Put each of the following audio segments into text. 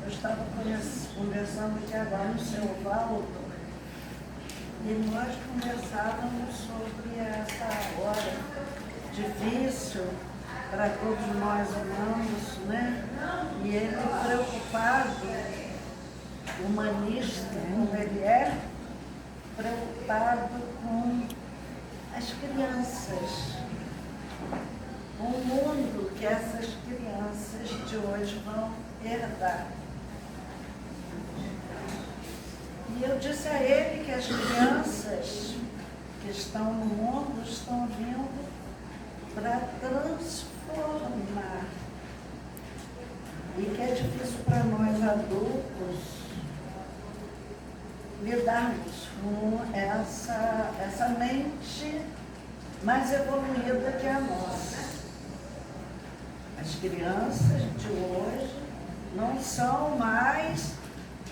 Eu estava conversando aqui agora no seu Valdo, e nós conversávamos sobre essa hora difícil para todos nós humanos, né? E ele preocupado, humanista, como ele é, preocupado com as crianças, com o mundo que essas crianças de hoje vão herdar. E eu disse a ele que as crianças que estão no mundo estão vindo para transformar. E que é difícil para nós adultos lidarmos com essa mente mais evoluída que a nossa. As crianças de hoje não são mais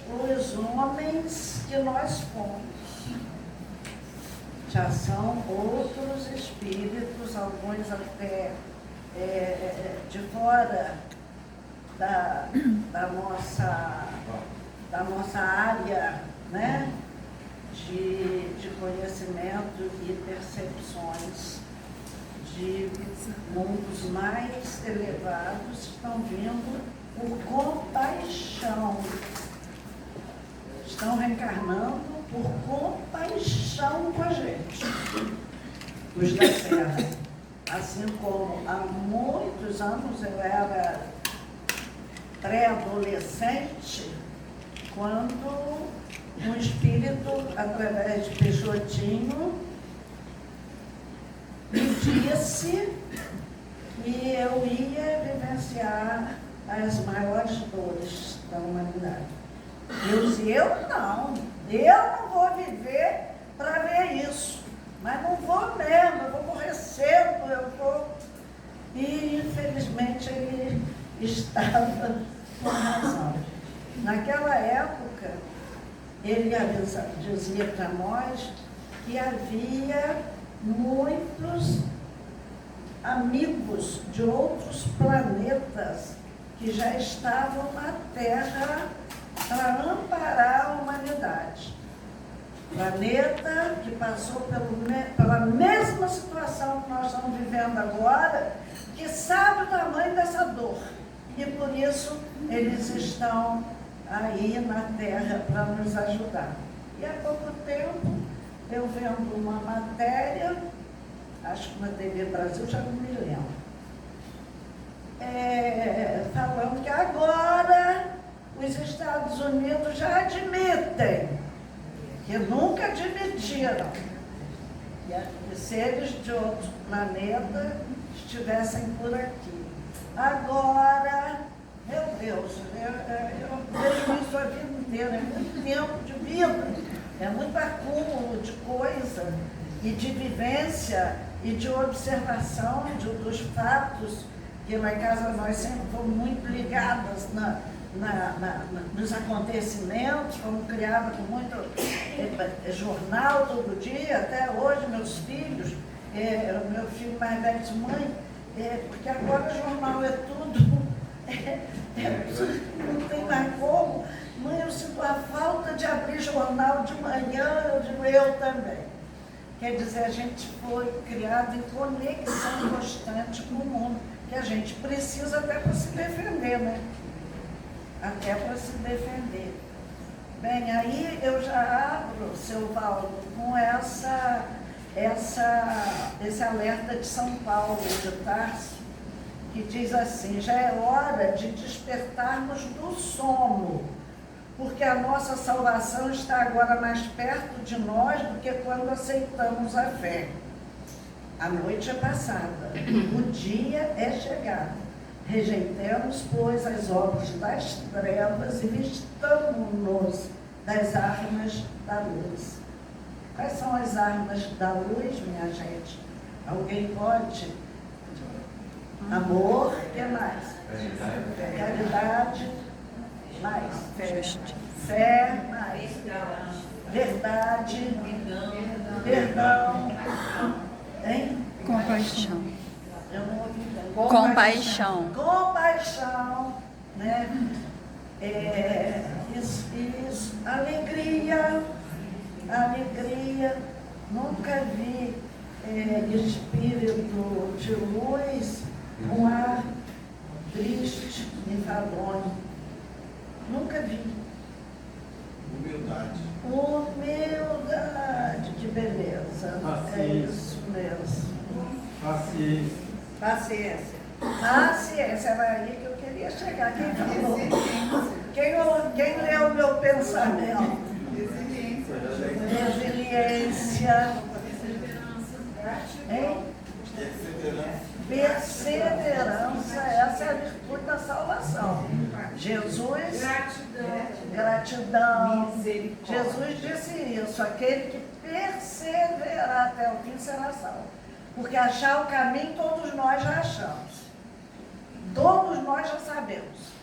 os homens que nós fomos. Já são outros espíritos, alguns até de fora da nossa área, né, de conhecimento e percepções de mundos mais elevados, estão vindo por compaixão. Estão reencarnando por compaixão com a gente, os da Terra. Assim como há muitos anos eu era pré-adolescente, quando um espírito, através de Peixotinho, me disse que eu ia vivenciar as maiores dores da humanidade. Eu disse, eu não vou viver para ver isso, mas não vou mesmo, eu vou morrer cedo, eu vou... E infelizmente ele estava com razão. Naquela época, ele dizia para nós que havia muitos amigos de outros planetas que já estavam na Terra para amparar a humanidade. Planeta que passou pela mesma situação que nós estamos vivendo agora, que sabe o tamanho dessa dor. E por isso eles estão aí na Terra para nos ajudar. E há pouco tempo, eu vendo uma matéria, acho que na TV Brasil, já não me lembro, falando que agora os Estados Unidos já admitem, que nunca admitiram, que seres de outro planeta estivessem por aqui. Agora, meu Deus, eu vejo isso a vida inteira, é muito tempo de vida, é muito acúmulo de coisa e de vivência e de observação dos fatos, que lá em casa nós sempre fomos muito ligadas nos acontecimentos, fomos criadas com muito jornal todo dia, até hoje meus filhos, meu filho mais velho disse, mãe, porque agora o jornal é tudo, não tem mais como, mãe, eu sinto a falta de abrir jornal de manhã, eu digo, eu também. Quer dizer, a gente foi criado em conexão constante com o mundo, que a gente precisa até para se defender, né? Até para se defender. Bem, aí eu já abro, seu Valdo, com esse alerta de São Paulo, de Tarso, que diz assim, já é hora de despertarmos do sono, porque a nossa salvação está agora mais perto de nós do que quando aceitamos a fé. A noite é passada, o dia é chegado. Rejeitemos, pois, as obras das trevas e vistamo-nos das armas da luz. Quais são as armas da luz, minha gente? Alguém pode? Amor, o que mais? Caridade, mais? Fé, mais? Verdade, perdão, hein? Compaixão. Eu não ouvi bem. Compaixão. Compaixão, né? Alegria, alegria. Nunca vi espírito de luz com ar triste, enfadonho. Nunca vi. Humildade. Humildade, que beleza. Paciência. É isso mesmo. Paciência. Paciência. Paciência, era aí que eu queria chegar. Quem falou? Quem leu o meu pensamento? Resiliência. Hein? Perseverança, essa é a virtude da salvação. Jesus, gratidão. Jesus disse isso: aquele que perseverar até o fim será salvo. Porque achar o caminho todos nós já achamos. Todos nós já sabemos.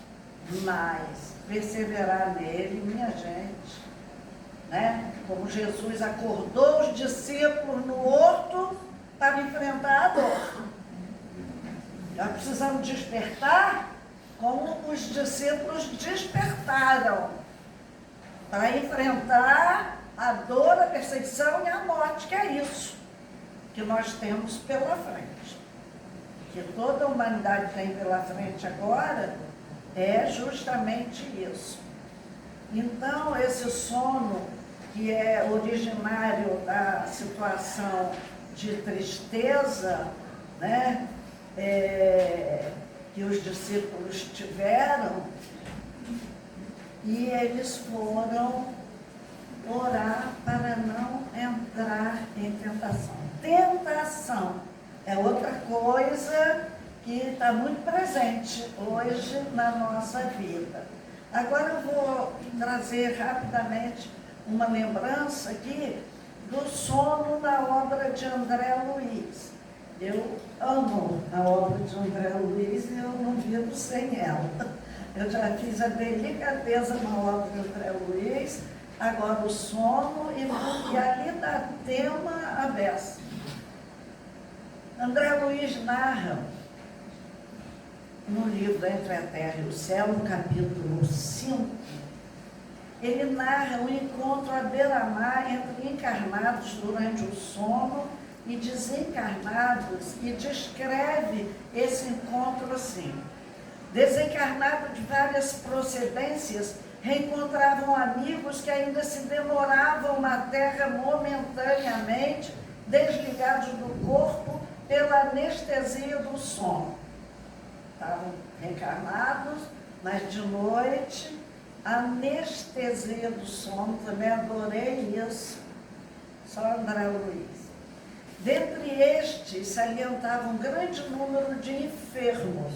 Mas perseverar nele, minha gente, né? Como Jesus acordou os discípulos no horto para enfrentar a dor. Nós precisamos despertar como os discípulos despertaram para enfrentar a dor, a perseguição e a morte, que é isso que nós temos pela frente. Que toda a humanidade tem pela frente agora é justamente isso. Então, esse sono que é originário da situação de tristeza, né, que os discípulos tiveram, e eles foram orar para não entrar em tentação. Tentação é outra coisa que está muito presente hoje na nossa vida. Agora eu vou trazer rapidamente uma lembrança aqui do sono da obra de André Luiz. Eu amo a obra de André Luiz e eu não vivo sem ela. Eu já fiz a delicadeza na obra de André Luiz, agora o sono, e ali dá tema a beça. André Luiz narra, no livro Entre a Terra e o Céu, no capítulo 5, ele narra um encontro à beira-mar entre encarnados durante o sono e desencarnados, e descreve esse encontro assim: desencarnados de várias procedências reencontravam amigos que ainda se demoravam na Terra momentaneamente, desligados do corpo pela anestesia do sono. Estavam reencarnados, mas de noite, anestesia do sono, também adorei isso, só André Luiz. Dentre estes, salientava um grande número de enfermos,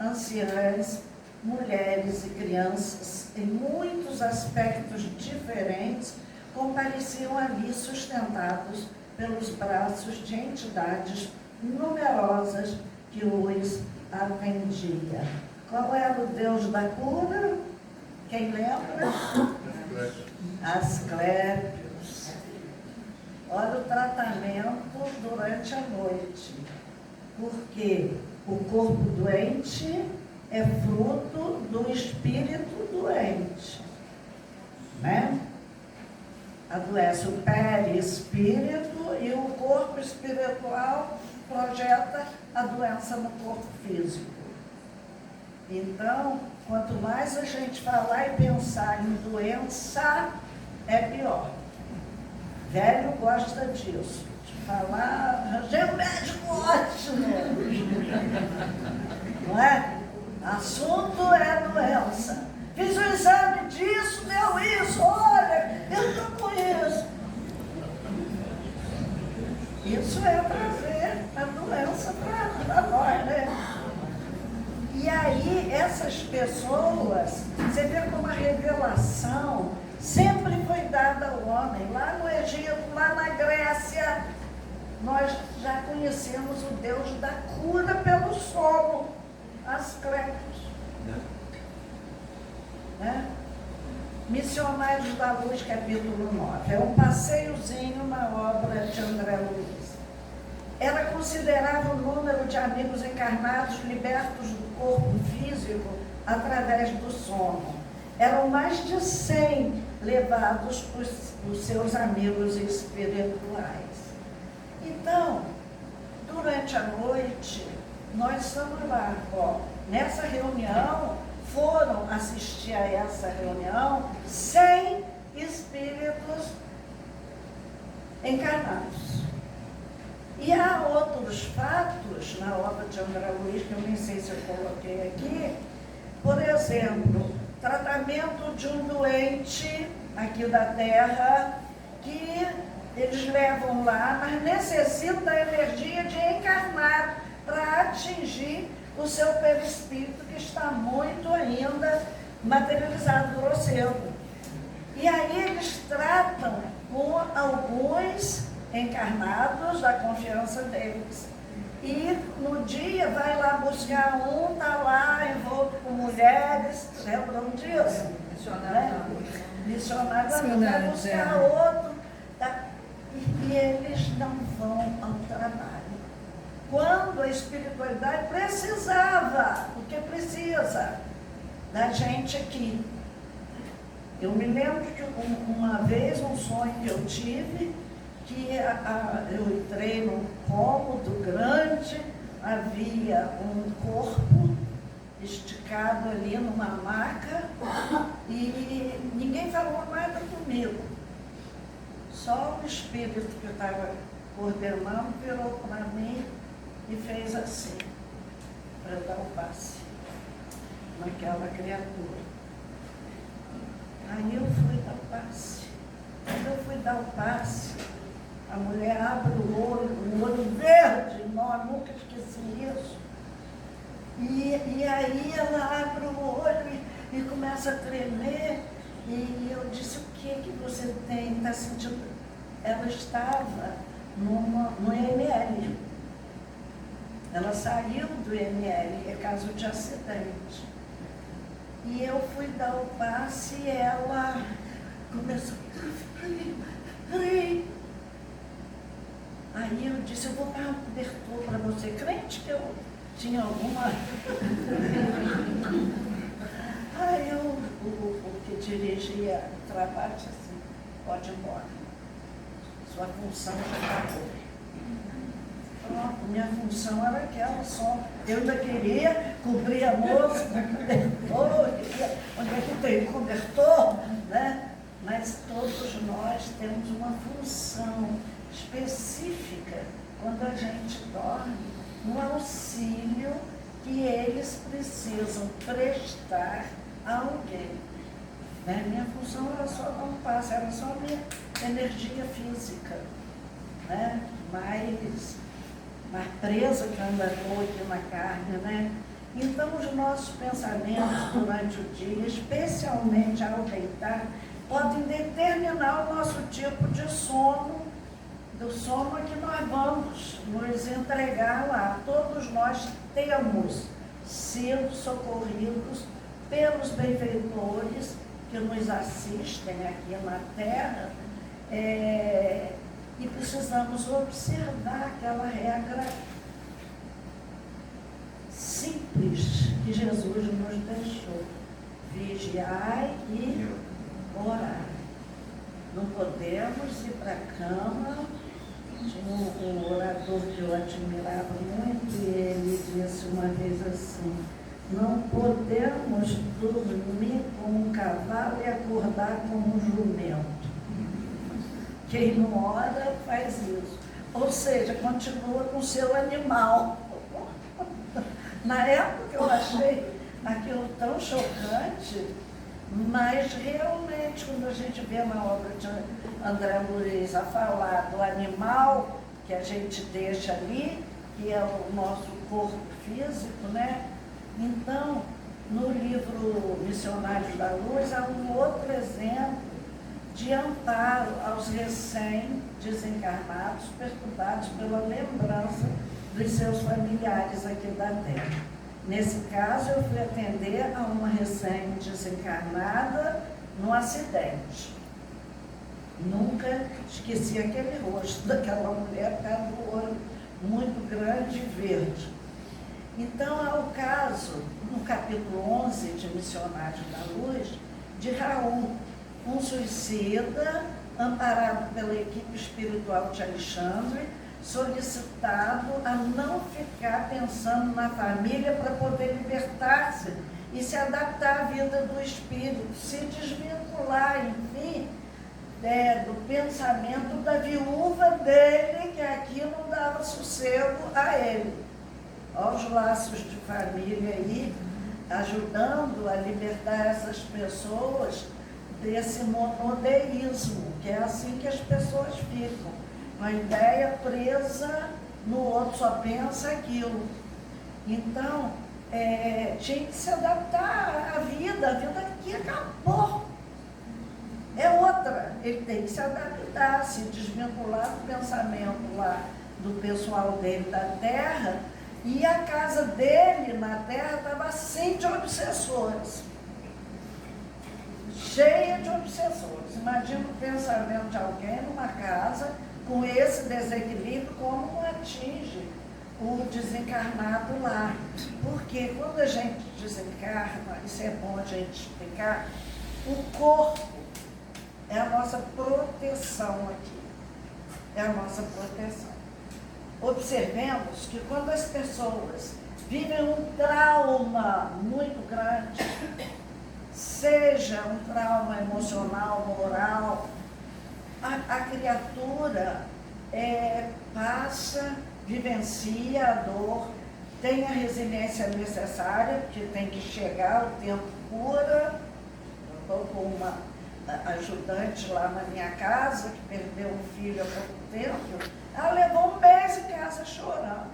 anciãs, mulheres e crianças, em muitos aspectos diferentes, compareciam ali sustentados pelos braços de entidades numerosas que os atendia. Qual era o Deus da cura? Quem lembra? Asclépios. Olha o tratamento durante a noite. Porque o corpo doente é fruto do espírito doente, né? Adoece o perispírito e o corpo espiritual projeta a doença no corpo físico. Então, quanto mais a gente falar e pensar em doença, é pior. Velho gosta disso, de falar, arranjei um médico ótimo, não é? Assunto é doença. Fiz o exame disso, deu isso, olha, eu estou com isso. Isso é trazer a doença para nós, né? E aí, essas pessoas, você vê como a revelação sempre foi dada ao homem. Lá no Egito, lá na Grécia, nós já conhecemos o Deus da cura pelo sono, Asclépios. Né? Missionários da Luz, capítulo 9. É um passeiozinho na obra de André Luiz. Ela considerava o número de amigos encarnados libertos do corpo físico através do sono. Eram mais de 100 levados por seus amigos espirituais. Então, durante a noite, nós estamos lá. Ó, nessa reunião, foram assistir a essa reunião 100 espíritos encarnados. E há outros fatos na obra de André Luiz, que eu nem sei se eu coloquei aqui. Por exemplo, tratamento de um doente aqui da Terra, que eles levam lá, mas necessitam da energia de encarnar para atingir o seu perispírito, que está muito ainda materializado, grosseiro. E aí eles tratam com alguns encarnados da confiança deles. E no dia vai lá buscar um, está lá envolto com mulheres, lembram disso? Missionário vai buscar outro, tá? E eles não vão ao trabalho. Quando a espiritualidade precisava, porque precisa da gente aqui. Eu me lembro que uma vez, um sonho que eu tive, que eu entrei num cômodo grande, havia um corpo esticado ali numa maca e ninguém falou nada comigo. Só o espírito que eu estava coordenando virou para mim e fez assim, para dar o passe naquela criatura. Aí eu fui dar o passe. Quando eu fui dar o passe, a mulher abre o olho verde, não, nunca esqueci isso. E aí ela abre o olho e começa a tremer. E eu disse, o que você tem? Está sentindo? Ela estava no ML. Ela saiu do ML, é caso de acidente. E eu fui dar o passe e ela começou, peraí. Aí eu disse, eu vou dar um cobertor para você. Crente que eu tinha alguma... Aí o que dirigia o trabalho disse assim, pode ir embora. Sua função já acabou. Pronto, minha função era aquela só. Eu ainda queria cobrir a moça com cobertor, onde é que tem cobertor, né? Mas todos nós temos uma função específica quando a gente dorme, no auxílio que eles precisam prestar a alguém. Né? Minha função era só dar um passo, era só a minha energia física, né? mais presa que anda aqui na carne, né? Então os nossos pensamentos durante o dia, especialmente ao deitar, podem determinar o nosso tipo de sono, do sono que nós vamos nos entregar lá. Todos nós temos sido socorridos pelos benfeitores que nos assistem aqui na Terra, e precisamos observar aquela regra simples que Jesus nos deixou. Vigiai e orai. Não podemos ir para a cama. Tinha um orador que eu admirava muito e ele disse uma vez assim, não podemos dormir como um cavalo e acordar como um jumento. Quem não ora faz isso. Ou seja, continua com o seu animal. Na época eu achei aquilo tão chocante, mas realmente quando a gente vê na obra de André Luiz a falar do animal que a gente deixa ali, que é o nosso corpo físico, né? Então, no livro Missionários da Luz, há um outro exemplo de amparo aos recém-desencarnados, perturbados pela lembrança dos seus familiares aqui da Terra. Nesse caso, eu fui atender a uma recém-desencarnada num acidente. Nunca esqueci aquele rosto daquela mulher, com o olho muito grande e verde. Então, há o caso, no capítulo 11 de Missionários da Luz, suicida, amparado pela equipe espiritual de Alexandre, solicitado a não ficar pensando na família para poder libertar-se e se adaptar à vida do espírito, se desvincular, enfim, do pensamento da viúva dele, que aquilo dava sossego a ele. Aos laços de família aí, ajudando a libertar essas pessoas desse monodeísmo, que é assim que as pessoas ficam, com a ideia presa no outro, só pensa aquilo. Então, tinha que se adaptar à vida, a vida aqui acabou. É outra, ele tem que se adaptar, se desvincular do pensamento lá do pessoal dele da terra, e a casa dele na terra estava assim de obsessores, cheia de obsessores. Imagina o pensamento de alguém numa casa com esse desequilíbrio, como não atinge o desencarnado lá. Porque quando a gente desencarna, isso é bom a gente explicar, o corpo é a nossa proteção aqui. É a nossa proteção. Observemos que quando as pessoas vivem um trauma muito grande, seja um trauma emocional, moral, a criatura passa, vivencia a dor, tem a resiliência necessária, porque tem que chegar, o tempo cura. Eu estou com uma ajudante lá na minha casa, que perdeu um filho há pouco tempo, ela levou um mês em casa chorando.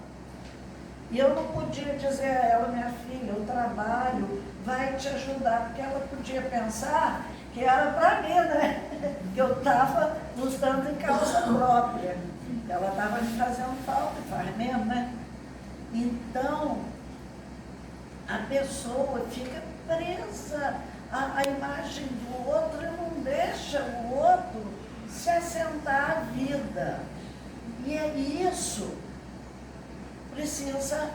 E eu não podia dizer a ela, minha filha, o trabalho vai te ajudar, porque ela podia pensar que era para mim, né? Que eu estava lutando em causa própria. Ela estava me fazendo falta, e faz mesmo, né? Então, a pessoa fica presa à imagem do outro e não deixa o outro se assentar à vida. E isso precisa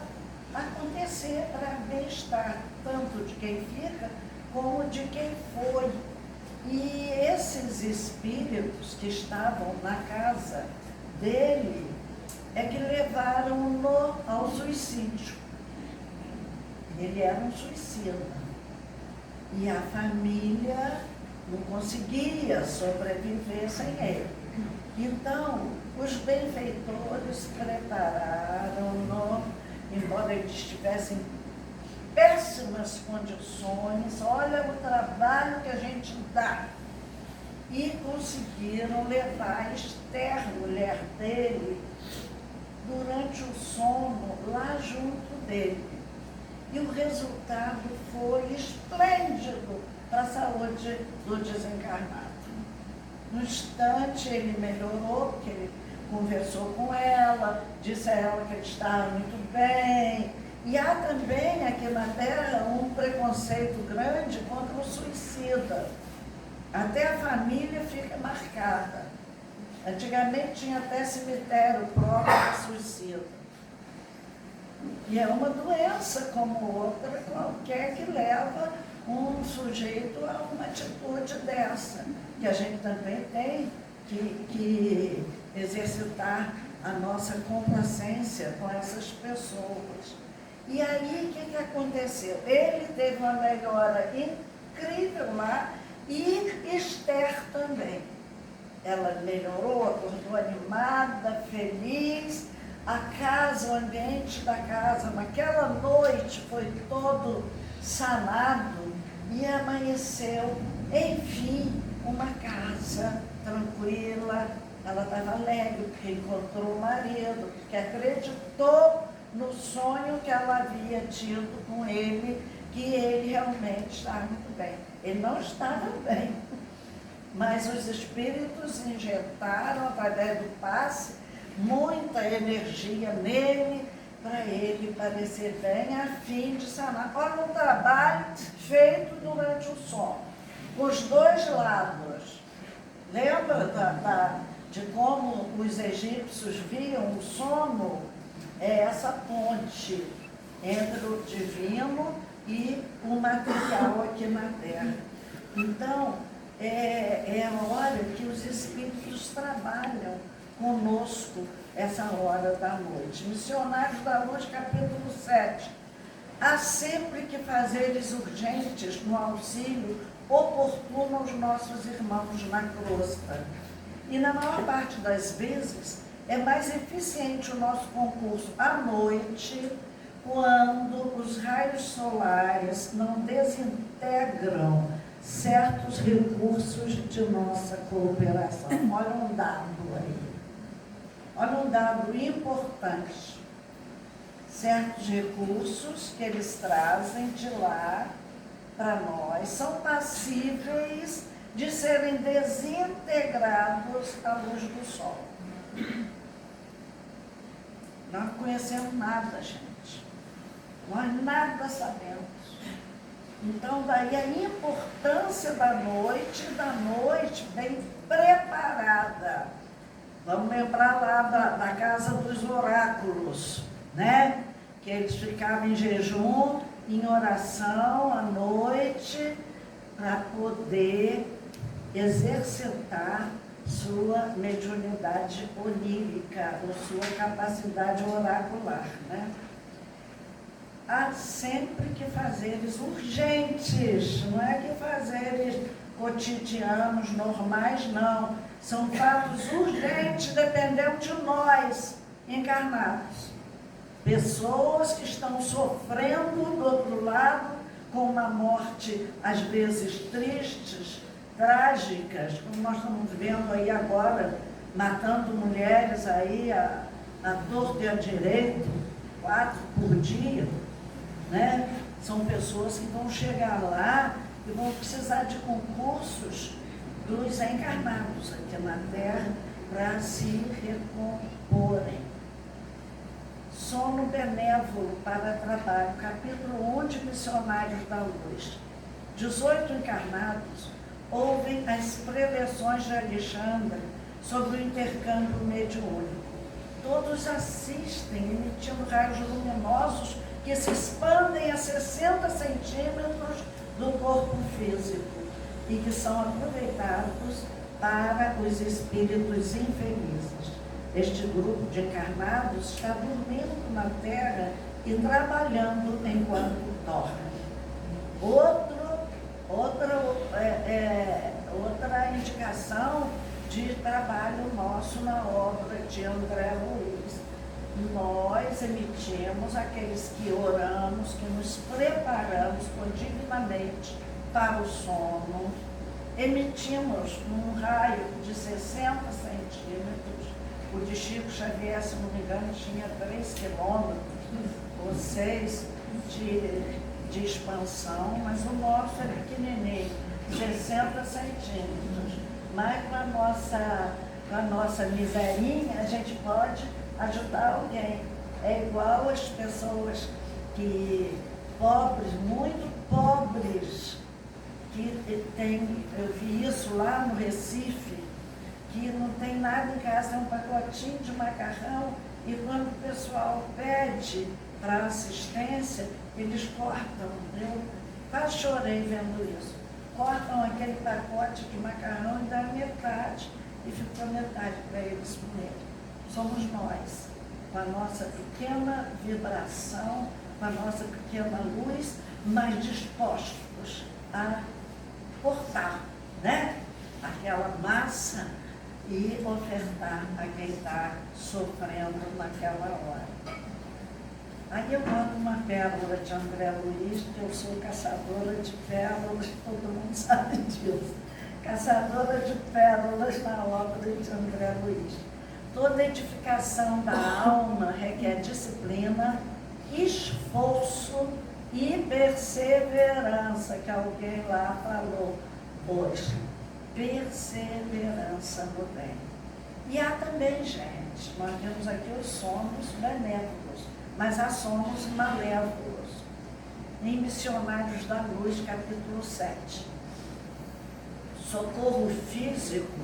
acontecer para bem-estar, tanto de quem fica como de quem foi. E esses espíritos que estavam na casa dele é que levaram-no ao suicídio. Ele era um suicida. E a família não conseguia sobreviver sem ele. Então, os benfeitores prepararam-no, embora eles estivessem em péssimas condições, olha o trabalho que a gente dá. E conseguiram levar a Esther, mulher dele, durante o sono, lá junto dele. E o resultado foi esplêndido para a saúde do desencarnado. No instante ele melhorou, porque ele conversou com ela, disse a ela que ele estava muito bem. E há também aqui na Terra um preconceito grande contra o suicida. Até a família fica marcada. Antigamente tinha até cemitério próprio de suicida. E é uma doença como outra qualquer que leva um sujeito a uma atitude dessa, que a gente também tem que exercitar a nossa complacência com essas pessoas. E aí, o que aconteceu? Ele teve uma melhora incrível lá, e Esther também. Ela melhorou, acordou animada, feliz. A casa, o ambiente da casa, naquela noite foi todo sanado e amanheceu, enfim, uma casa tranquila. Ela estava alegre porque encontrou o marido, porque acreditou no sonho que ela havia tido com ele, que ele realmente estava muito bem. Ele não estava bem, mas os espíritos injetaram, através do passe, muita energia nele, para ele parecer bem, a fim de sanar. Olha um trabalho feito durante o sono, com os dois lados. Lembra de como os egípcios viam o sono? É essa ponte entre o divino e o material aqui na Terra. Então, é a hora que os Espíritos trabalham conosco, essa hora da noite. Missionários da Luz, capítulo 7. Há sempre que fazeres urgentes no auxílio oportuno aos nossos irmãos na crosta. E na maior parte das vezes é mais eficiente o nosso concurso à noite, quando os raios solares não desintegram certos recursos de nossa cooperação. Olha um dado aí. Olha um dado importante. Certos recursos que eles trazem de lá para nós são passíveis de serem desintegrados à luz do sol. Nós não conhecemos nada, gente. Nós nada sabemos. Então, daí a importância da noite bem preparada. Vamos lembrar lá da casa dos oráculos, né? Que eles ficavam em jejum, em oração à noite, para poder exercitar sua mediunidade onírica, ou sua capacidade oracular, né? Há sempre que fazeres urgentes, não é que fazeres cotidianos, normais, não. São fatos urgentes, dependendo de nós, encarnados. Pessoas que estão sofrendo do outro lado, com uma morte, às vezes, tristes, trágicas, como nós estamos vendo aí agora, matando mulheres aí, a torto e a direito, 4 por dia, né? São pessoas que vão chegar lá e vão precisar de concursos dos encarnados aqui na Terra para se recomporem. Sono benévolo para trabalho, capítulo 1 de Missionários da Luz. 18 encarnados ouvem as preleções de Alexandre sobre o intercâmbio mediúnico. Todos assistem, emitindo raios luminosos que se expandem a 60 centímetros do corpo físico e que são aproveitados para os espíritos infelizes. Este grupo de encarnados está dormindo na Terra e trabalhando enquanto dorme. Outra indicação de trabalho nosso na obra de André Luiz. Nós emitimos, aqueles que oramos, que nos preparamos dignamente para o sono, emitimos um raio de 60 centímetros. O de Chico Xavier, se não me engano, tinha 3 quilômetros ou 6 de expansão, mas o nosso é pequenininho, 60 centímetros. Mas com a nossa miserinha, a gente pode ajudar alguém. É igual as pessoas pobres, muito pobres, que tem, eu vi isso lá no Recife, que não tem nada em casa, é um pacotinho de macarrão, e quando o pessoal pede para assistência, eles cortam. Eu quase chorei vendo isso. Cortam aquele pacote de macarrão e dá metade, e ficou metade para eles comerem. Somos nós, com a nossa pequena vibração, com a nossa pequena luz, mas dispostos a portar, né? Aquela massa e ofertar a quem está sofrendo naquela hora. Aí eu mando uma pérola de André Luiz, que eu sou caçadora de pérolas, todo mundo sabe disso. Caçadora de pérolas na obra de André Luiz. Toda edificação da alma requer disciplina, esforço e perseverança, que alguém lá falou hoje. Perseverança no bem. E há também, gente, nós temos aqui os somos benévolos, mas há somos malévolos. Em Missionários da Luz, capítulo 7. Socorro físico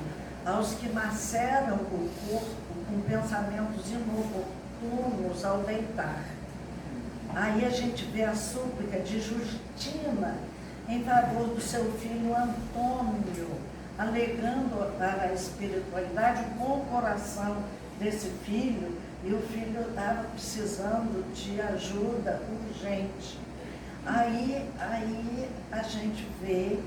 aos que maceram o corpo com pensamentos inoportunos ao deitar. Aí a gente vê a súplica de Justina em favor do seu filho Antônio, alegando para a espiritualidade o bom coração desse filho, e o filho estava precisando de ajuda urgente. Aí a gente vê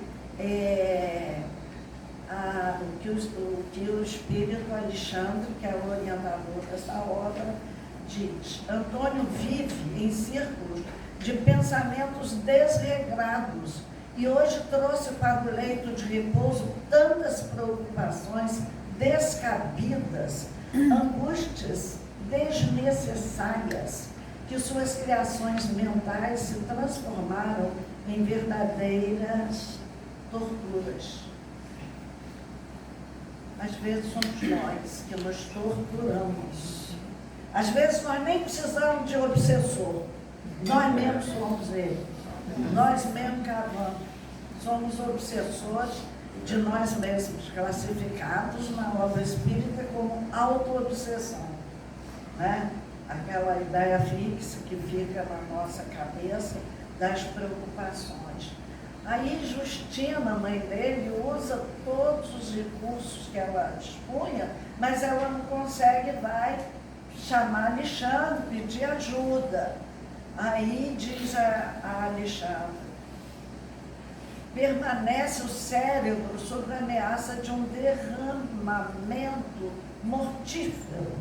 que o espírito Alexandre, que é o orientador dessa obra, diz: Antônio vive em círculos de pensamentos desregrados e hoje trouxe para o leito de repouso tantas preocupações descabidas, angústias desnecessárias, que suas criações mentais se transformaram em verdadeiras torturas. Às vezes somos nós que nos torturamos. Às vezes nós nem precisamos de obsessor. Nós mesmos somos ele. Nós mesmos cavamos. Somos obsessores de nós mesmos, classificados na obra espírita como auto-obsessão, né? Aquela ideia fixa que fica na nossa cabeça das preocupações. Aí Justina, mãe dele, usa todos os recursos que ela dispunha, mas ela não consegue, vai chamar Alexandre, pedir ajuda. Aí diz a Alexandre: permanece o cérebro sob a ameaça de um derramamento mortífero.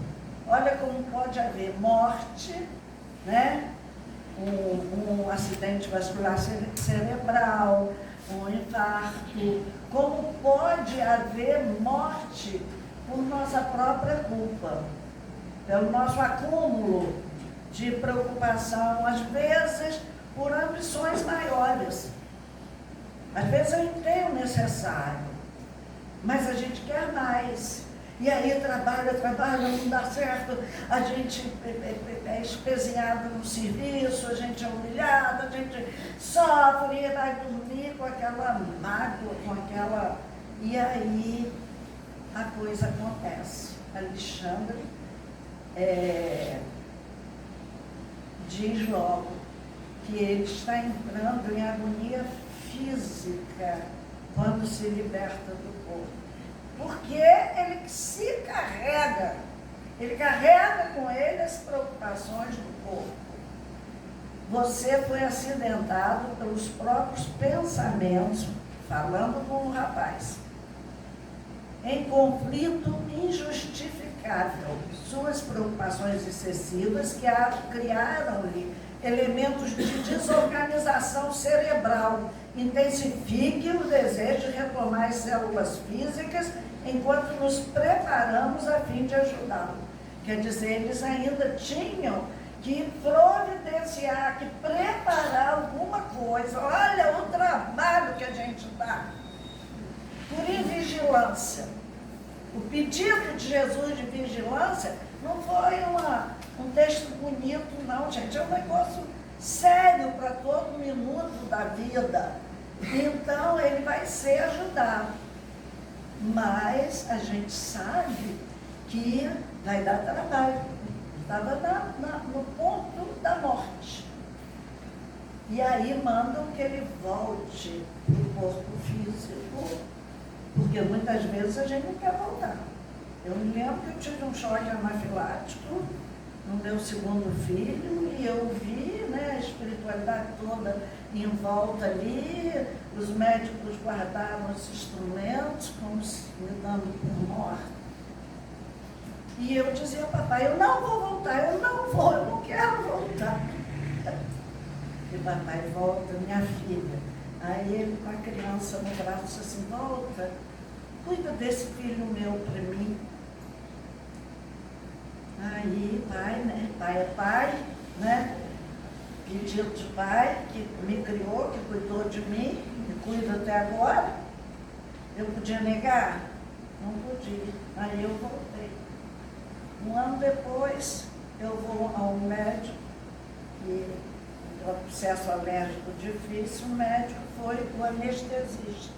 Olha como pode haver morte, né? Um acidente vascular cerebral, um infarto. Como pode haver morte por nossa própria culpa, pelo nosso acúmulo de preocupação, às vezes por ambições maiores. Às vezes eu entendo o necessário, mas a gente quer mais. E aí trabalha, não dá certo, a gente é espezinhado no serviço, a gente é humilhado, a gente sofre e vai dormir com aquela mágoa, com aquela... E aí a coisa acontece. Alexandre diz logo que ele está entrando em agonia física quando se liberta do corpo. Porque ele se carrega, ele carrega com ele as preocupações do corpo. Você foi acidentado pelos próprios pensamentos, falando com o rapaz, em conflito injustificável. Suas preocupações excessivas que criaram-lhe elementos de desorganização cerebral. Intensifique o desejo de retomar as células físicas enquanto nos preparamos a fim de ajudá-lo. Quer dizer, eles ainda tinham que providenciar, que preparar alguma coisa. Olha o trabalho que a gente dá por invigilância. O pedido de Jesus de vigilância não foi um texto bonito, não, gente. É um negócio sério para todo minuto da vida. Então, ele vai ser ajudado. Mas a gente sabe que vai dar trabalho. Estava no ponto da morte. E aí mandam que ele volte para o corpo físico, porque muitas vezes a gente não quer voltar. Eu me lembro que eu tive um choque anafilático no meu segundo filho, e eu vi, né, a espiritualidade toda em volta ali, os médicos guardavam os instrumentos, como se me dando por morto. E eu dizia ao papai: eu não vou voltar, eu não quero voltar. E papai: volta, minha filha. Aí ele, com a criança no braço, disse assim: volta, cuida desse filho meu para mim. Aí, pai, né? Pai é pai, né? Pedido de pai, que me criou, que cuidou de mim, me cuida até agora. Eu podia negar? Não podia. Aí eu voltei. Um ano depois, eu vou a um médico, e o processo alérgico difícil, o médico foi o anestesista.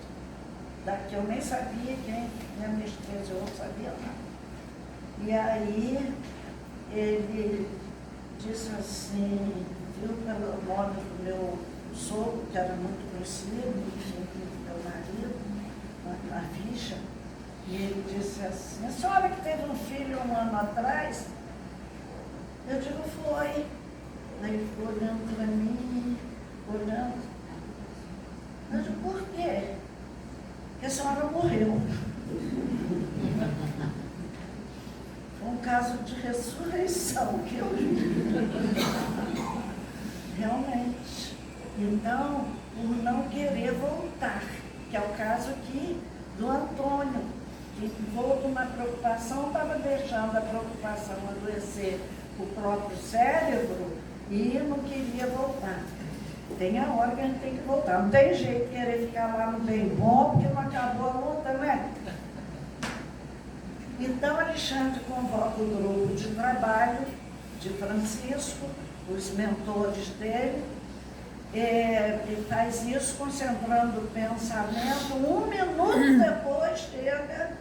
Daqui eu nem sabia quem me anestesiou, não sabia nada. E aí, ele disse assim, viu pelo nome do meu sogro, que era muito conhecido, do meu marido, na ficha, E ele disse assim, a senhora que teve um filho 1 ano atrás? Eu digo, foi. Aí ele ficou olhando para mim, olhando. Eu digo, por quê? Porque a senhora morreu. Foi um caso de ressurreição que eu vi. Realmente. Então, por não querer voltar, que é o caso aqui do Antônio, que volta uma preocupação, estava deixando a preocupação adoecer o próprio cérebro e não queria voltar. Tem a hora que a gente tem que voltar. Não tem jeito de querer ficar lá no bem bom, porque não acabou a luta, né? Então, Alexandre convoca o grupo de trabalho de Francisco, os mentores dele, e faz isso concentrando o pensamento. 1 minuto depois chega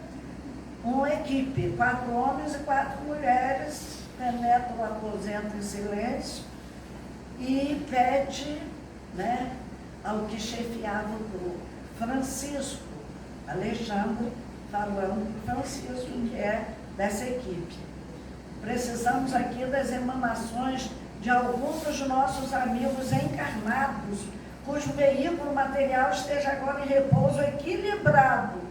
uma equipe, 4 homens e 4 mulheres, penetra o aposento em silêncio e pede, né, ao que chefiava o grupo, Francisco, Alexandre, falando para Francisco, que é dessa equipe. Precisamos aqui das emanações de alguns dos nossos amigos encarnados, cujo veículo material esteja agora em repouso equilibrado.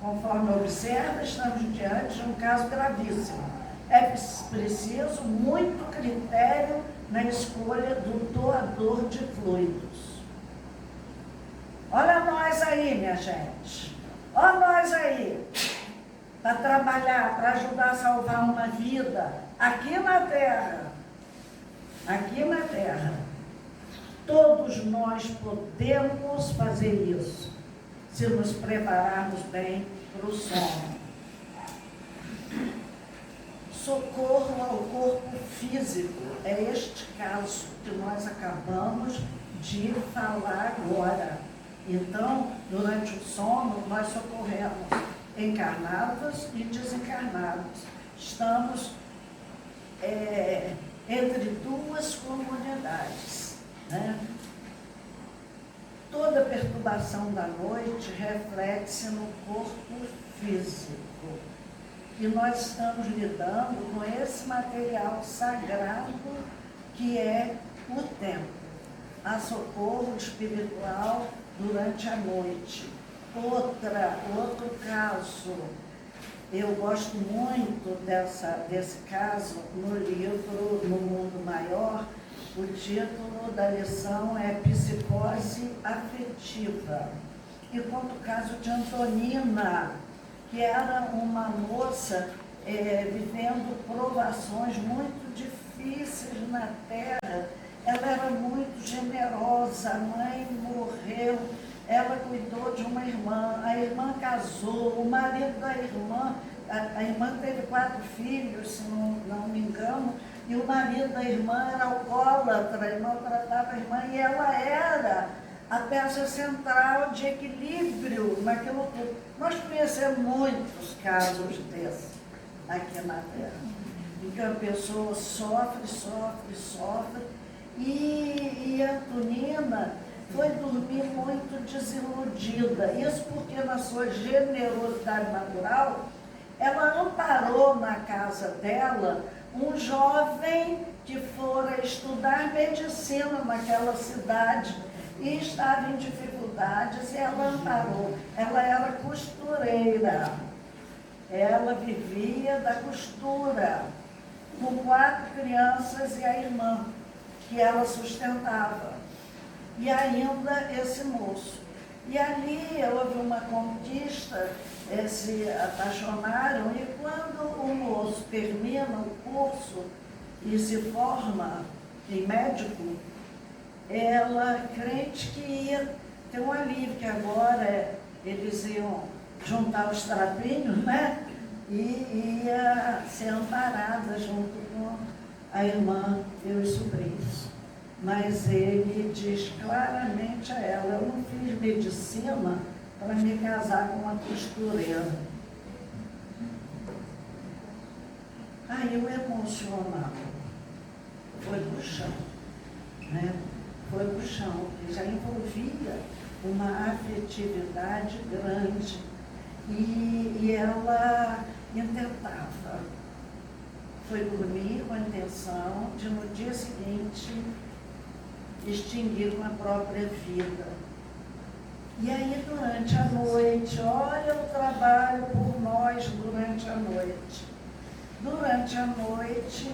Conforme observa, estamos diante de um caso gravíssimo. É preciso muito critério na escolha do doador de fluidos. Olha nós aí, minha gente. Olha nós aí. Para trabalhar, para ajudar a salvar uma vida aqui na Terra. Aqui na Terra. Todos nós podemos fazer isso, se nos prepararmos bem para o sono. Socorro ao corpo físico. É este caso que nós acabamos de falar agora. Então, durante o sono, nós socorremos encarnados e desencarnados. Estamos entre 2 comunidades, né? Toda perturbação da noite reflete-se no corpo físico. E nós estamos lidando com esse material sagrado que é o tempo. Há socorro espiritual durante a noite. Outro caso, eu gosto muito desse caso no livro No Mundo Maior. O título da lição é Psicose Afetiva. E conta o caso de Antonina, que era uma moça vivendo provações muito difíceis na Terra. Ela era muito generosa, a mãe morreu, ela cuidou de uma irmã, a irmã casou, o marido da irmã, a irmã teve 4 filhos, se não me engano, e o marido da irmã era alcoólatra, maltratava a irmã, e ela era a peça central de equilíbrio naquilo tudo. Nós conhecemos muitos casos desses aqui na Terra, em que a pessoa sofre, e a Antonina foi dormir muito desiludida. Isso porque, na sua generosidade natural, ela amparou na casa dela um jovem que fora estudar medicina naquela cidade e estava em dificuldades, e ela amparou. Ela era costureira, ela vivia da costura, com 4 crianças e a irmã, que ela sustentava, e ainda esse moço. E ali houve uma conquista, se apaixonaram, e quando o moço termina o curso e se forma em médico, ela, crente que ia ter um alívio, que agora eles iam juntar os trapinhos, né? E ia ser amparada junto com a irmã e os sobrinhos. Mas ele diz claramente a ela: eu não fiz medicina para me casar com uma costureira. Aí o emocional foi para o chão, né? Foi para o chão, porque já envolvia uma afetividade grande. E ela intentava. Foi dormir com a intenção de, no dia seguinte, extinguir com a própria vida. E aí, durante a noite, olha o trabalho por nós durante a noite. Durante a noite,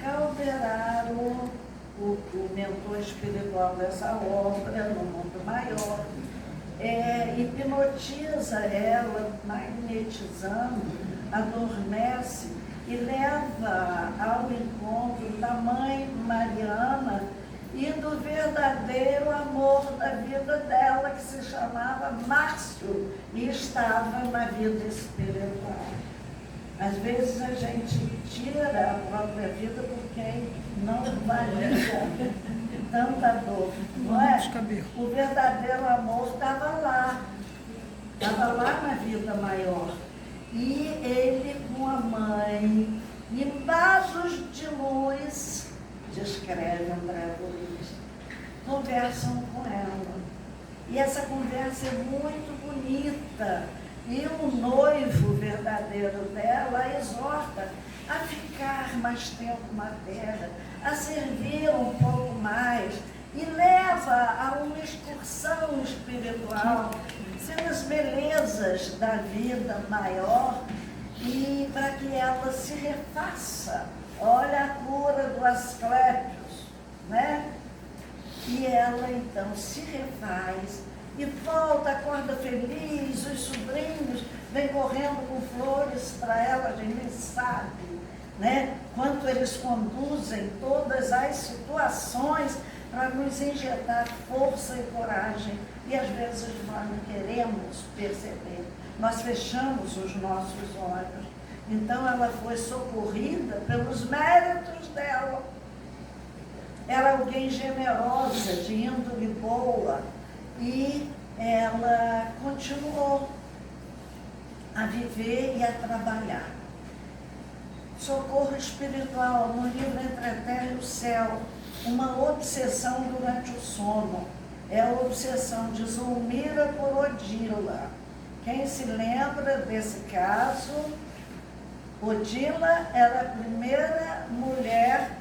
Calderaro, o mentor espiritual dessa obra, no mundo maior, hipnotiza ela, magnetizando, adormece e leva ao encontro da mãe Mariana e do verdadeiro amor da vida dela, que se chamava Márcio e estava na vida espiritual. Às vezes a gente tira a própria vida porque não valia tanta dor, não é? O verdadeiro amor estava lá na vida maior. E ele com a mãe, em vasos de luz, descreve André Luiz, conversam com ela. E essa conversa é muito bonita. E o noivo verdadeiro dela a exorta a ficar mais tempo na terra, a servir um pouco mais, e leva a uma excursão espiritual pelas belezas da vida maior, e para que ela se refaça. Olha a cura do Asclépios, né? E ela então se refaz e volta, acorda feliz, os sobrinhos vêm correndo com flores para ela, a gente nem sabe, né? Quanto eles conduzem todas as situações para nos injetar força e coragem. E às vezes nós não queremos perceber, nós fechamos os nossos olhos. Então ela foi socorrida pelos méritos dela. Era alguém generosa, de índole boa, e ela continuou a viver e a trabalhar. Socorro espiritual, no livro Entre a Terra e o Céu, uma obsessão durante o sono. É a obsessão de Zulmira por Odila. Quem se lembra desse caso? Odila era a primeira mulher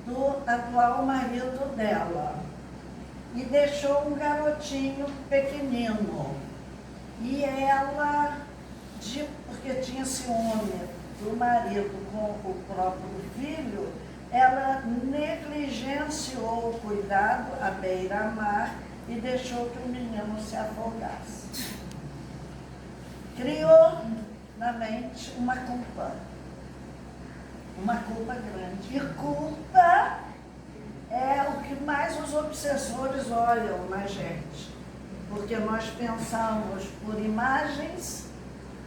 do atual marido dela. E deixou um garotinho pequenino. E ela, porque tinha ciúme do marido com o próprio filho, ela negligenciou o cuidado à beira-mar e deixou que o menino se afogasse. Criou na mente uma culpa grande. E culpa é o que mais os obsessores olham na gente, porque nós pensamos por imagens,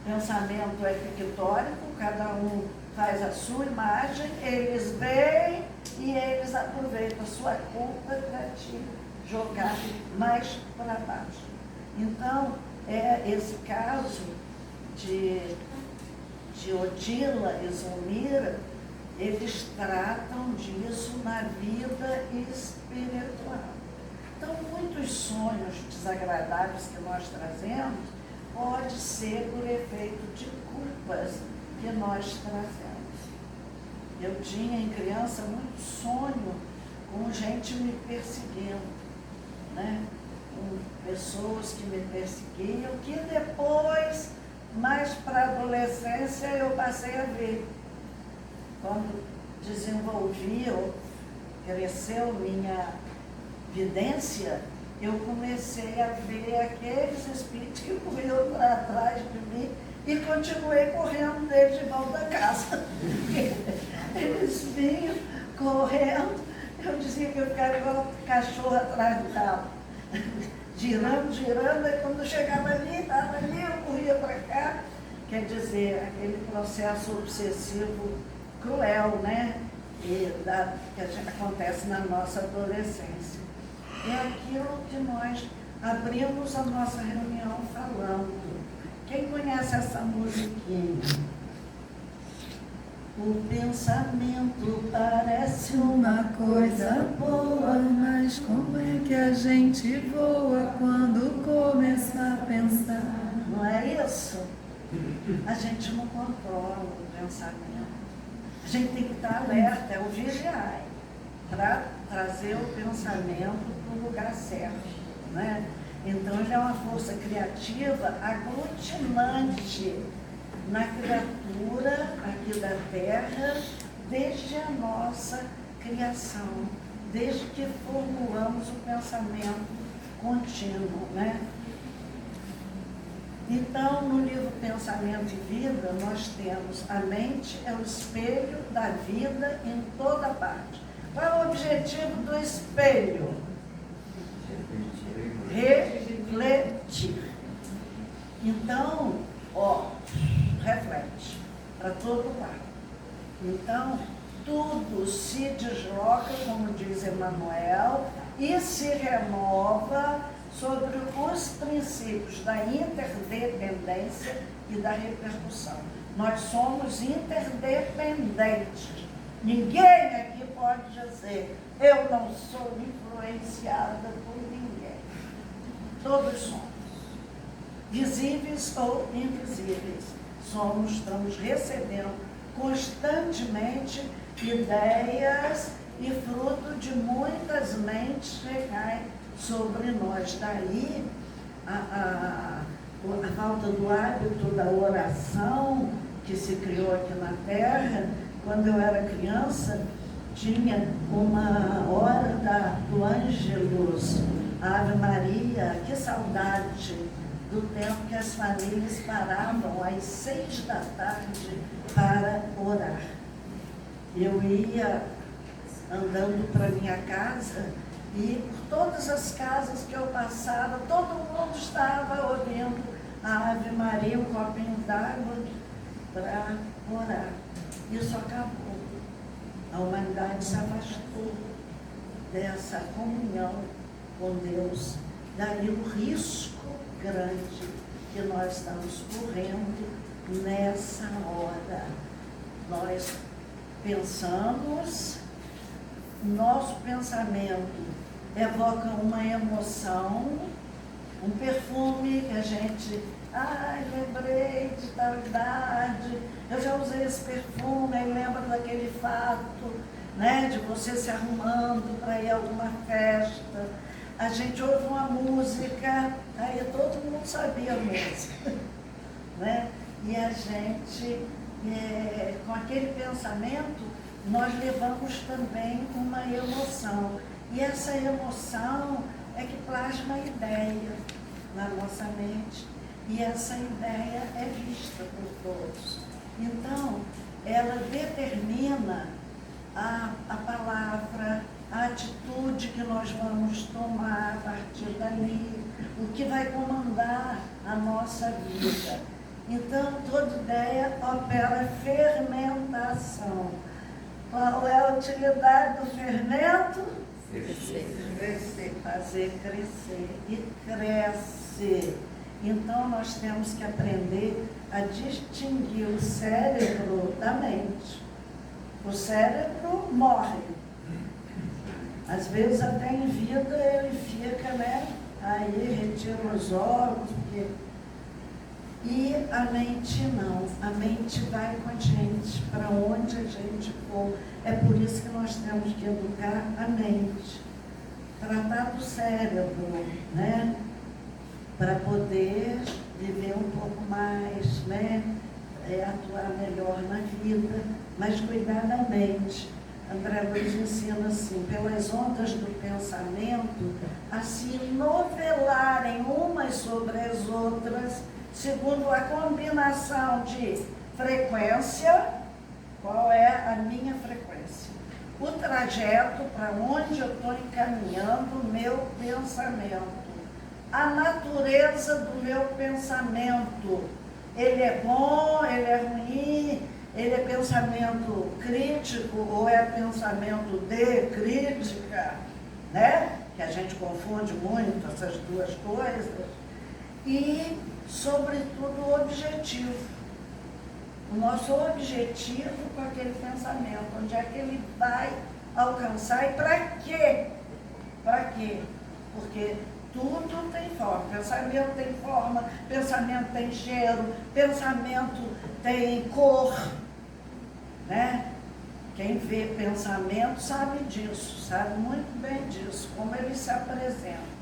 pensamento é pictórico, cada um faz a sua imagem, eles veem e eles aproveitam a sua culpa para te jogar mais para baixo. Então, esse caso de Odila e Zulmira, eles tratam disso na vida espiritual. Então, muitos sonhos desagradáveis que nós trazemos pode ser por efeito de culpas que nós trazemos. Eu tinha em criança muito sonho com gente me perseguindo, né? Com pessoas que me perseguiam, que depois, mais para a adolescência, eu passei a ver. Quando desenvolvi, ou cresceu minha vidência, eu comecei a ver aqueles espíritos que corriam para trás de mim e continuei correndo deles de volta da casa. Eles vinham correndo, eu dizia que eu ficava igual cachorro atrás do rabo, girando, e quando chegava ali, estava ali, eu corria para cá. Quer dizer, aquele processo obsessivo cruel, né? Que acontece na nossa adolescência. É aquilo que nós abrimos a nossa reunião falando. Quem conhece essa musiquinha? O pensamento parece uma coisa boa, mas como é que a gente voa quando começa a pensar? Não é isso? A gente não controla o pensamento. A gente tem que estar alerta, é o vigiar, para trazer o pensamento para o lugar certo, né? Então, ele é uma força criativa aglutinante na criatura aqui da Terra, desde a nossa criação, desde que formulamos o pensamento contínuo, né? Então, no livro Pensamento e Vida, nós temos a mente é o espelho da vida em toda parte. Qual é o objetivo do espelho? Refletir. Então, reflete para todo lado. Então, tudo se desloca, como diz Emmanuel, e se renova sobre os princípios da interdependência e da repercussão. Nós somos interdependentes. Ninguém aqui pode dizer, eu não sou influenciada por ninguém. Todos somos. Visíveis ou invisíveis. Estamos recebendo constantemente ideias e fruto de muitas mentes que caem sobre nós. Daí a falta do hábito da oração que se criou aqui na Terra. Quando eu era criança, tinha uma hora do Ângelus, Ave Maria. Que saudade do tempo que as famílias paravam às 6 da tarde para orar. Eu ia andando para minha casa e por todas as casas que eu passava, todo mundo estava ouvindo a Ave Maria, um copinho d'água para orar. Isso acabou. A humanidade se afastou dessa comunhão com Deus. Daí o risco grande que nós estamos correndo nessa hora. Nós pensamos, nosso pensamento evoca uma emoção, um perfume que a gente, lembrei de tal idade, eu já usei esse perfume, aí lembra daquele fato, né, de você se arrumando para ir a alguma festa. A gente ouve uma música, aí todo mundo sabia a música, né? E a gente, com aquele pensamento, nós levamos também uma emoção. E essa emoção é que plasma a ideia na nossa mente. E essa ideia é vista por todos. Então, ela determina a palavra, a atitude que nós vamos tomar a partir dali, o que vai comandar a nossa vida. Então, toda ideia opera fermentação. Qual é a utilidade do fermento? Crescer, fazer crescer. E cresce. Então, nós temos que aprender a distinguir o cérebro da mente. O cérebro morre. Às vezes, até em vida, ele fica, né? Aí, retira os órgãos, porque... E a mente não. A mente vai com a gente, para onde a gente for. É por isso que nós temos que educar a mente. Tratar do cérebro, né? Para poder viver um pouco mais, né? Atuar melhor na vida, mas cuidar da mente. André Luiz ensina assim, pelas ondas do pensamento, a se novelarem umas sobre as outras, segundo a combinação de frequência, qual é a minha frequência? O trajeto para onde eu estou encaminhando o meu pensamento. A natureza do meu pensamento. Ele é bom, ele é ruim, ele é pensamento crítico ou é pensamento de crítica, né? Que a gente confunde muito essas duas coisas. E, sobretudo, o objetivo. O nosso objetivo com aquele pensamento, onde é que ele vai alcançar e para quê? Para quê? Porque Tudo tem forma. Pensamento tem forma, pensamento tem cheiro, pensamento tem cor, né? Quem vê pensamento sabe disso, sabe muito bem disso, como eles se apresentam.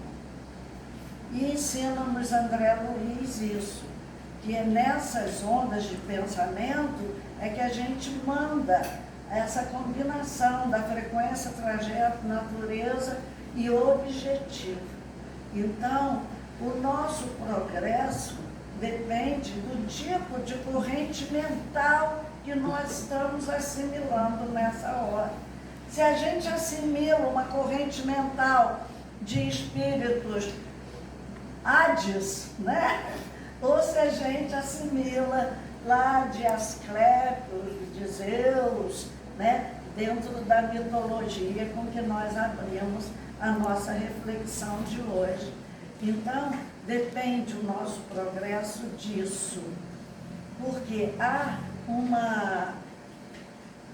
E ensina-nos André Luiz isso, que é nessas ondas de pensamento é que a gente manda essa combinação da frequência, trajeto, natureza e objetivo. Então, o nosso progresso depende do tipo de corrente mental que nós estamos assimilando nessa hora. Se a gente assimila uma corrente mental de espíritos Hades, né? Ou se a gente assimila lá de Asclépios, de Zeus, né? Dentro da mitologia com que nós abrimos a nossa reflexão de hoje. Então, depende o nosso progresso disso, porque há uma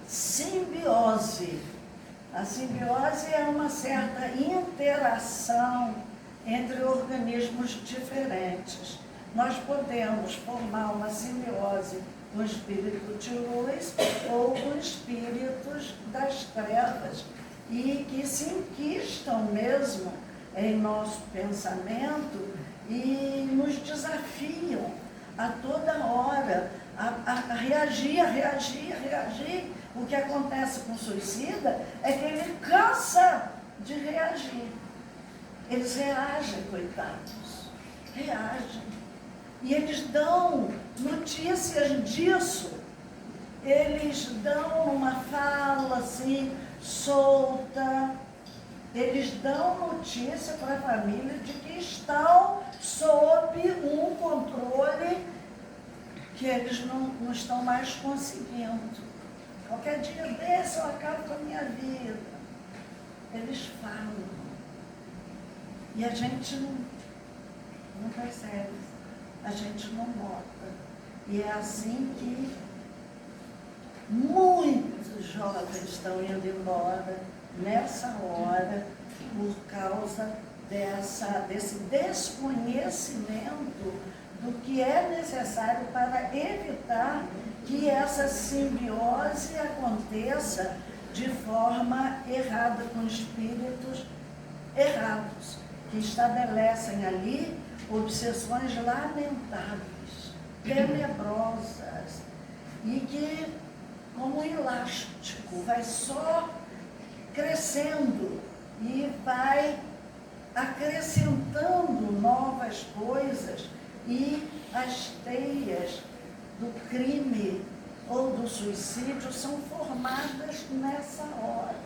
simbiose. A simbiose é uma certa interação entre organismos diferentes. Nós podemos formar uma simbiose com espírito de luz ou com espíritos das trevas e que se enquistam mesmo em nosso pensamento e nos desafiam a toda hora a reagir. O que acontece com o suicida é que ele cansa de reagir. Eles reagem, coitados, reagem. E eles dão notícias disso. Eles dão uma fala assim, solta. Eles dão notícia para a família de que estão sob um controle que eles não estão mais conseguindo. Qualquer dia desse eu acabo com a minha vida. Eles falam. E a gente não percebe, a gente não nota. E é assim que muitos jovens estão indo embora nessa hora por causa desse desconhecimento do que é necessário para evitar que essa simbiose aconteça de forma errada, com espíritos errados, que estabelecem ali obsessões lamentáveis, tenebrosas, e que, como um elástico, vai só crescendo e vai acrescentando novas coisas, e as teias do crime ou do suicídio são formadas nessa hora,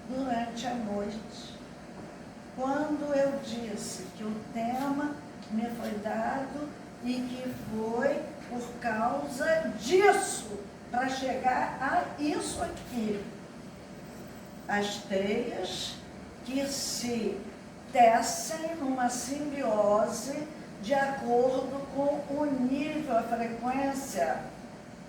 durante a noite. Quando eu disse que o tema me foi dado e que foi por causa disso, para chegar a isso aqui. As teias que se tecem numa simbiose de acordo com o nível, a frequência,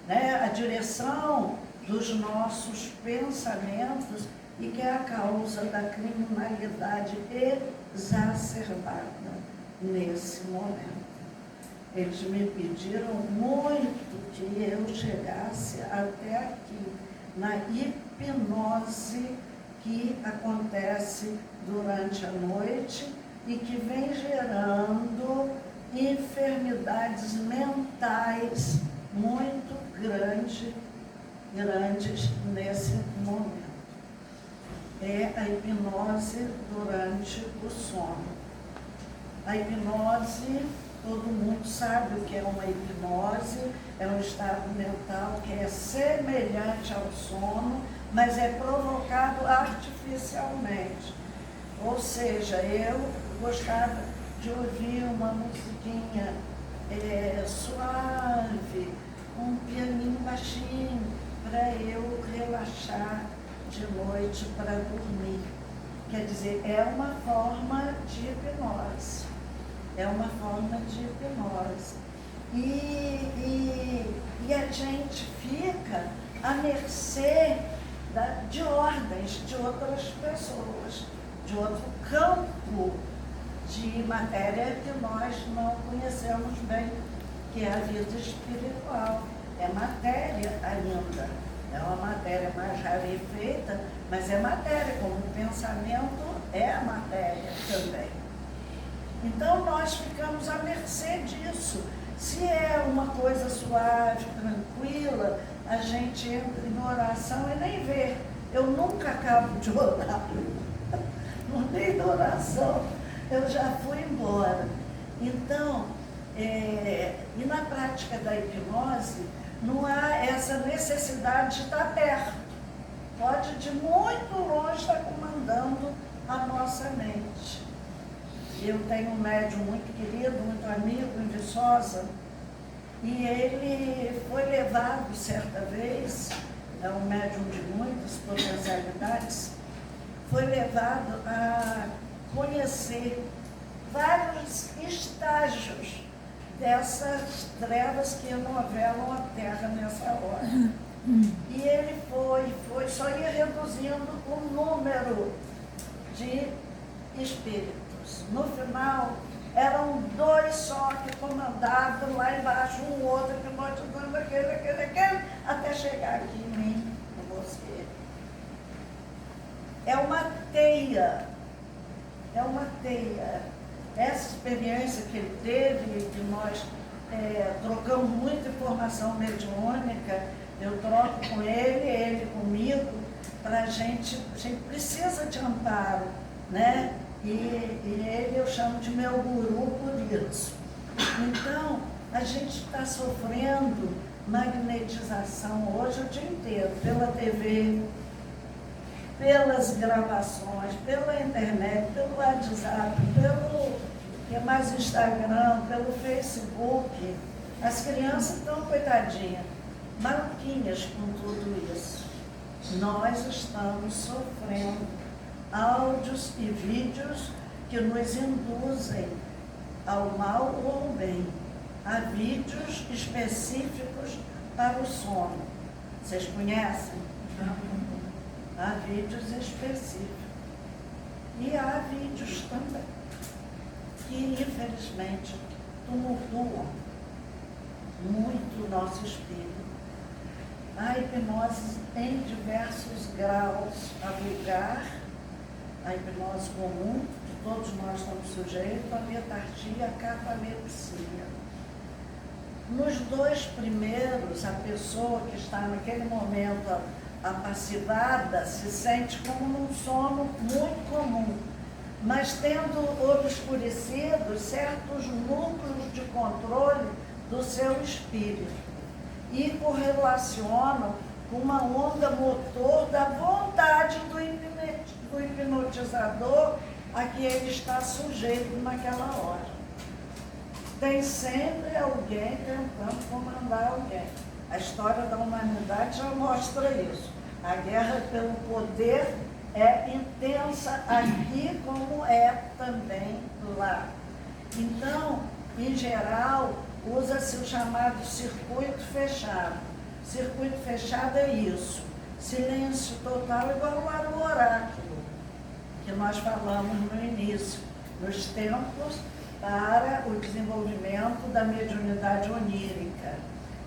né, a direção dos nossos pensamentos, e que é a causa da criminalidade exacerbada nesse momento. Eles me pediram muito que eu chegasse até aqui, na hipnose que acontece durante a noite e que vem gerando enfermidades mentais muito grandes nesse momento. É a hipnose durante o sono. A hipnose, todo mundo sabe o que é uma hipnose, é um estado mental que é semelhante ao sono, mas é provocado artificialmente. Ou seja, eu gostava de ouvir uma musiquinha suave, um pianinho baixinho, para eu relaxar de noite para dormir. Quer dizer, é uma forma de hipnose. É uma forma de hipnose. E a gente fica à mercê de ordens de outras pessoas, de outro campo de matéria que nós não conhecemos bem, que é a vida espiritual. É matéria ainda. É uma matéria mais rarefeita, mas é matéria, como o pensamento é a matéria também. Então nós ficamos à mercê disso. Se é uma coisa suave, tranquila, a gente entra em oração e nem vê. Eu nunca acabo de orar. No meio da oração, eu já fui embora. Então, e na prática da hipnose, não há essa necessidade de estar perto. Pode de muito longe estar comandando a nossa mente. Eu tenho um médium muito querido, muito amigo em Viçosa, e ele foi levado certa vez, é um médium de muitas potencialidades, foi levado a conhecer vários estágios dessas trevas que enovelam a Terra nessa hora. E ele foi, só ia reduzindo o número de espíritos. No final, eram 2 só que comandavam lá embaixo, um outro que motivando aquele, até chegar aqui em mim, em você. É uma teia. Essa experiência que ele teve, que nós trocamos muita informação mediúnica, eu troco com ele comigo, para a gente precisa de amparo, né? E ele eu chamo de meu guru por isso. Então, a gente está sofrendo magnetização hoje o dia inteiro, pela TV, pelas gravações, pela internet, pelo WhatsApp, pelo Instagram, pelo Facebook. As crianças estão, coitadinhas, maluquinhas com tudo isso. Nós estamos sofrendo áudios e vídeos que nos induzem ao mal ou ao bem. Há vídeos específicos para o sono. Vocês conhecem? Há vídeos específicos. E há vídeos também que, infelizmente, tumultuam muito o nosso espírito. Há hipnose em diversos graus a vulgar, a hipnose comum, que todos nós estamos sujeitos, a letargia e a catalepsia. Nos 2 primeiros, a pessoa que está naquele momento apassivada se sente como num sono muito comum, mas tendo obscurecido certos núcleos de controle do seu espírito e correlacionam com uma onda motor da vontade do hipnotizador a que ele está sujeito naquela hora. Tem sempre alguém tentando comandar alguém. A história da humanidade já mostra isso. A guerra pelo poder é intensa aqui como é também lá. Então, em geral, usa-se o chamado circuito fechado. Circuito fechado é isso. Silêncio total igual lá no oráculo, que nós falamos no início, nos tempos para o desenvolvimento da mediunidade onírica.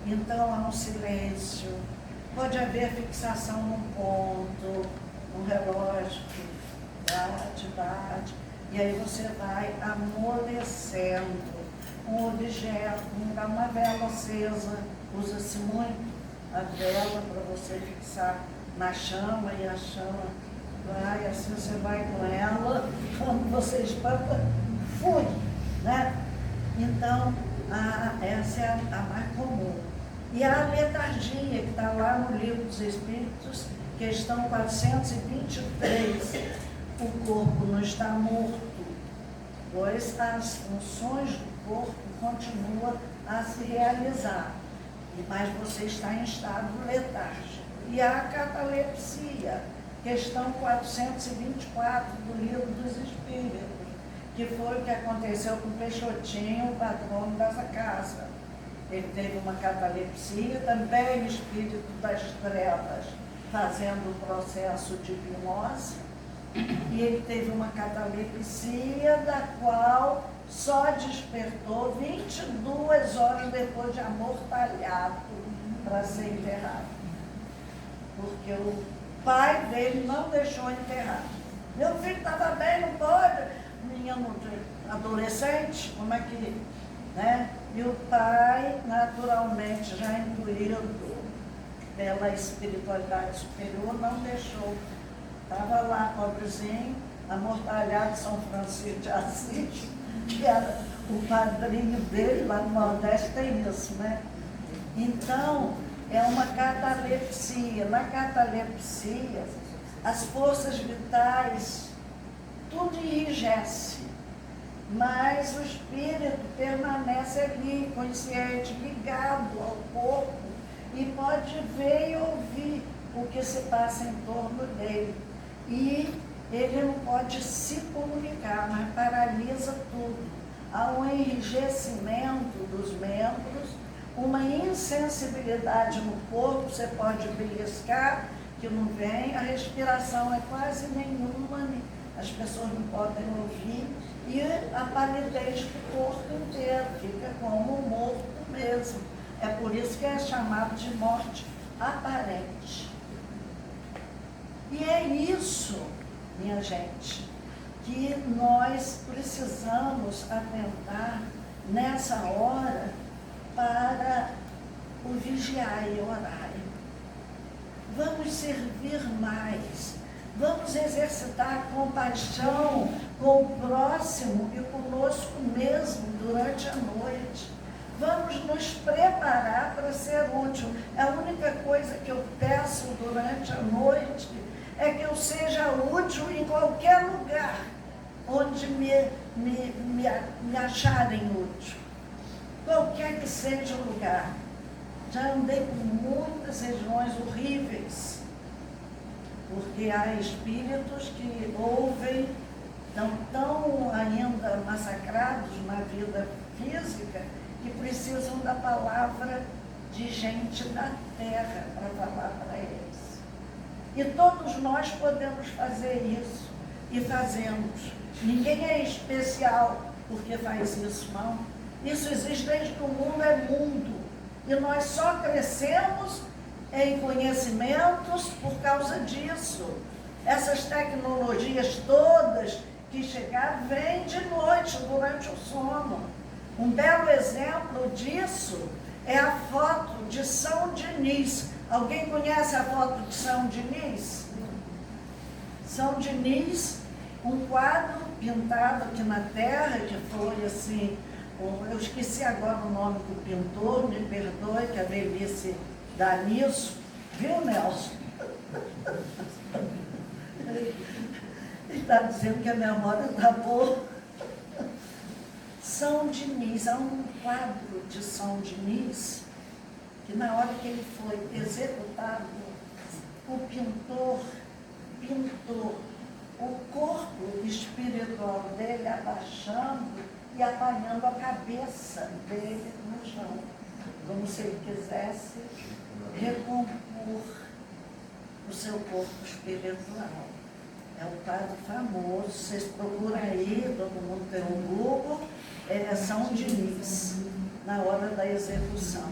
Então há um silêncio, pode haver fixação num ponto, um relógio que bate, e aí você vai amolecendo um objeto, uma vela acesa, usa-se muito a vela para você fixar na chama, e a chama vai, assim você vai com ela, quando você espanta, fui, né? Então, essa é a mais comum. E a letargia, que está lá no Livro dos Espíritos, questão 423, o corpo não está morto, pois as funções do corpo continuam a se realizar, mas você está em estado letárgico. E a catalepsia, questão 424 do Livro dos Espíritos, que foi o que aconteceu com o Peixotinho, o patrono dessa casa. Ele teve uma catalepsia, também espírito das trevas, fazendo o processo de hipnose, e ele teve uma catalepsia, da qual só despertou 22 horas depois de amortalhado para ser enterrado. Porque o pai dele não deixou enterrar. Meu filho estava bem, não pode. Menino adolescente, como é que... né? E o pai, naturalmente, já intuído pela espiritualidade superior, não deixou. Estava lá, pobrezinho, amortalhado São Francisco de Assis, que era o padrinho dele, lá no Nordeste tem isso, né? Então, é uma catalepsia. Na catalepsia, as forças vitais, tudo enrijece, mas o espírito permanece ali, consciente, ligado ao corpo, e pode ver e ouvir o que se passa em torno dele. E ele não pode se comunicar, mas paralisa tudo. Há um enrijecimento dos membros, uma insensibilidade no corpo, você pode beliscar, que não vem, a respiração é quase nenhuma, as pessoas não podem ouvir, e a palidez do corpo inteiro, fica como morto mesmo. É por isso que é chamado de morte aparente. E é isso, minha gente, que nós precisamos atentar nessa hora para o vigiar e orar. Vamos servir mais, vamos exercitar compaixão com o próximo e conosco mesmo durante a noite. Vamos nos preparar para ser útil. A única coisa que eu peço durante a noite é que eu seja útil em qualquer lugar onde me acharem útil. Qualquer que seja o lugar. Já andei por muitas regiões horríveis, porque há espíritos que ouvem, estão tão ainda massacrados na vida física, que precisam da palavra de gente da terra para falar para eles. E todos nós podemos fazer isso, e fazemos. Ninguém é especial porque faz isso, não. Isso existe desde que o mundo é mundo. E nós só crescemos em conhecimentos por causa disso. Essas tecnologias todas que chegaram vêm de noite, durante o sono. Um belo exemplo disso é a foto de São Diniz. Alguém conhece a foto de São Diniz? São Diniz, um quadro pintado aqui na terra, que foi assim... Eu esqueci agora o nome do pintor, me perdoe que a velhice dá nisso. Viu, Nelson? Ele está dizendo que a memória está boa. São Diniz, há um quadro de São Diniz, que na hora que ele foi executado, o pintor pintou o corpo espiritual dele abaixando e apanhando a cabeça dele no chão, como se ele quisesse recompor o seu corpo espiritual. É um quadro famoso, vocês procuram aí, todo mundo tem um Google, é São Diniz, na hora da execução.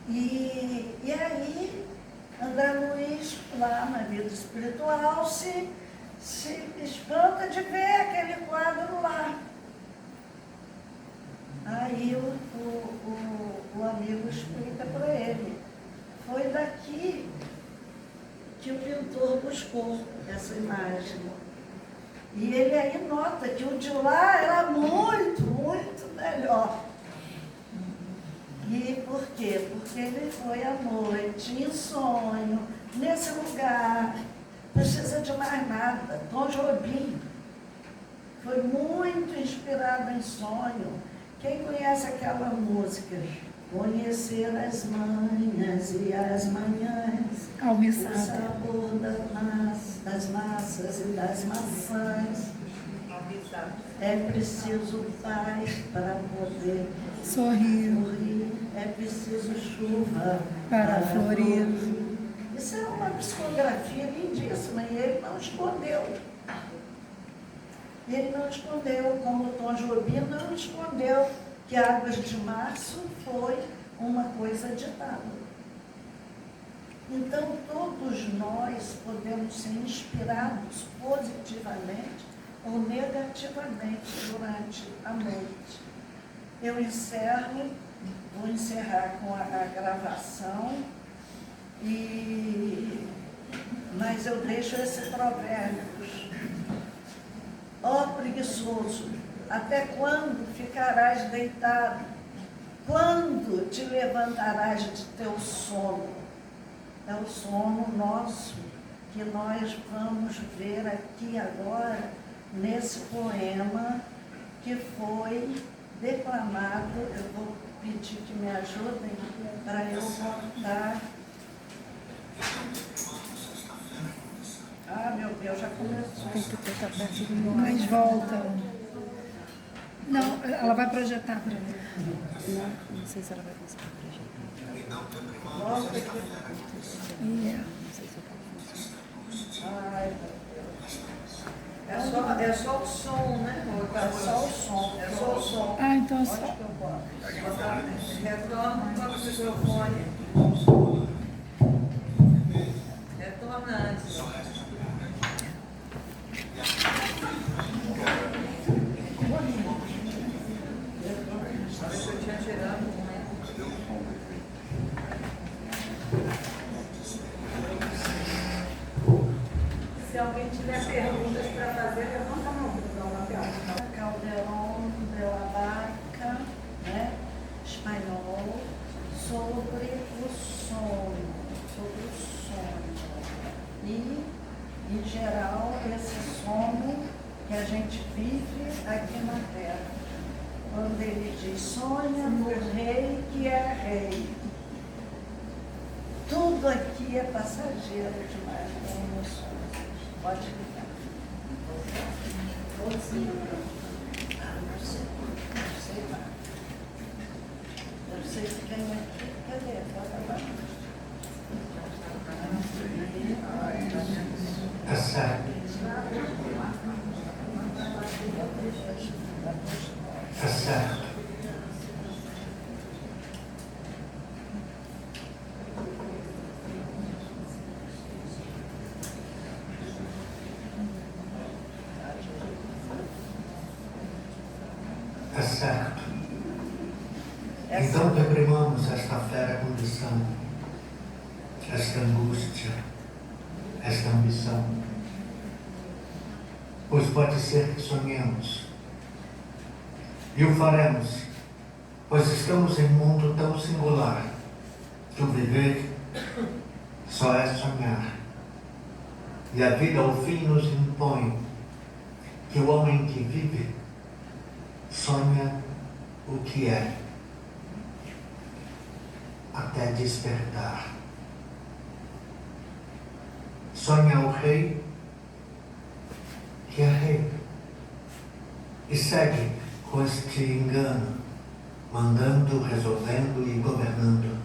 E aí, André Luiz, lá na vida espiritual, se espanta de ver aquele quadro lá. Aí o amigo explica para ele, foi daqui que o pintor buscou essa imagem. E ele aí nota que o de lá era muito, muito melhor. E por quê? Porque ele foi à noite, em sonho, nesse lugar, não precisa de mais nada. Tom Jobim foi muito inspirado em sonho. Quem conhece aquela música? Conhecer as manhas e as manhãs, o sabor das massas e das maçãs. É preciso paz para poder sorrir. É preciso chuva para florir. E Isso é uma psicografia lindíssima e ele não escondeu. Ele não escondeu, como o Tom Jobim não escondeu que Águas de Março foi uma coisa ditada. Então, todos nós podemos ser inspirados positivamente ou negativamente durante a noite. Eu vou encerrar com a gravação, mas eu deixo esse provérbio. Ó preguiçoso, até quando ficarás deitado? Quando te levantarás de teu sono? É o sono nosso que nós vamos ver aqui agora, nesse poema que foi declamado. Eu vou pedir que me ajudem para eu botar. Ah, meu Deus, já começou. Tem que ter perto do meu. Mas volta. Não, ela vai projetar para mim. Não sei se ela vai conseguir projetar. Volta aqui. Não sei se eu posso funcionar. Ai, meu Deus. É só o som, né? É só o som. É só o som. Ah, então é só. Onde que eu boto? Retorna para o microfone. Retorna antes. Eu tinha tirado, né? Se alguém tiver perguntas para fazer, levanta a mão. Calderón de la Barca, né? Espanhol, sobre o sono. E, em geral, esse sono que a gente vive aqui na Terra. Quando ele diz, sonha no rei que é rei. Tudo aqui é passageiro demais, como os sonhos. Pode ligar. Não sei se vem aqui. Cadê? Bota lá. Tá certo. Tá certo. Tá certo. Então reprimamos esta fera condição, esta angústia, esta ambição. Pois pode ser que sonhemos. E o faremos, pois estamos em um mundo tão singular que o viver só é sonhar. E a vida ao fim nos impõe que o homem que vive sonha o que é, até despertar. Sonha o rei que é rei e segue com este engano, mandando, resolvendo e governando.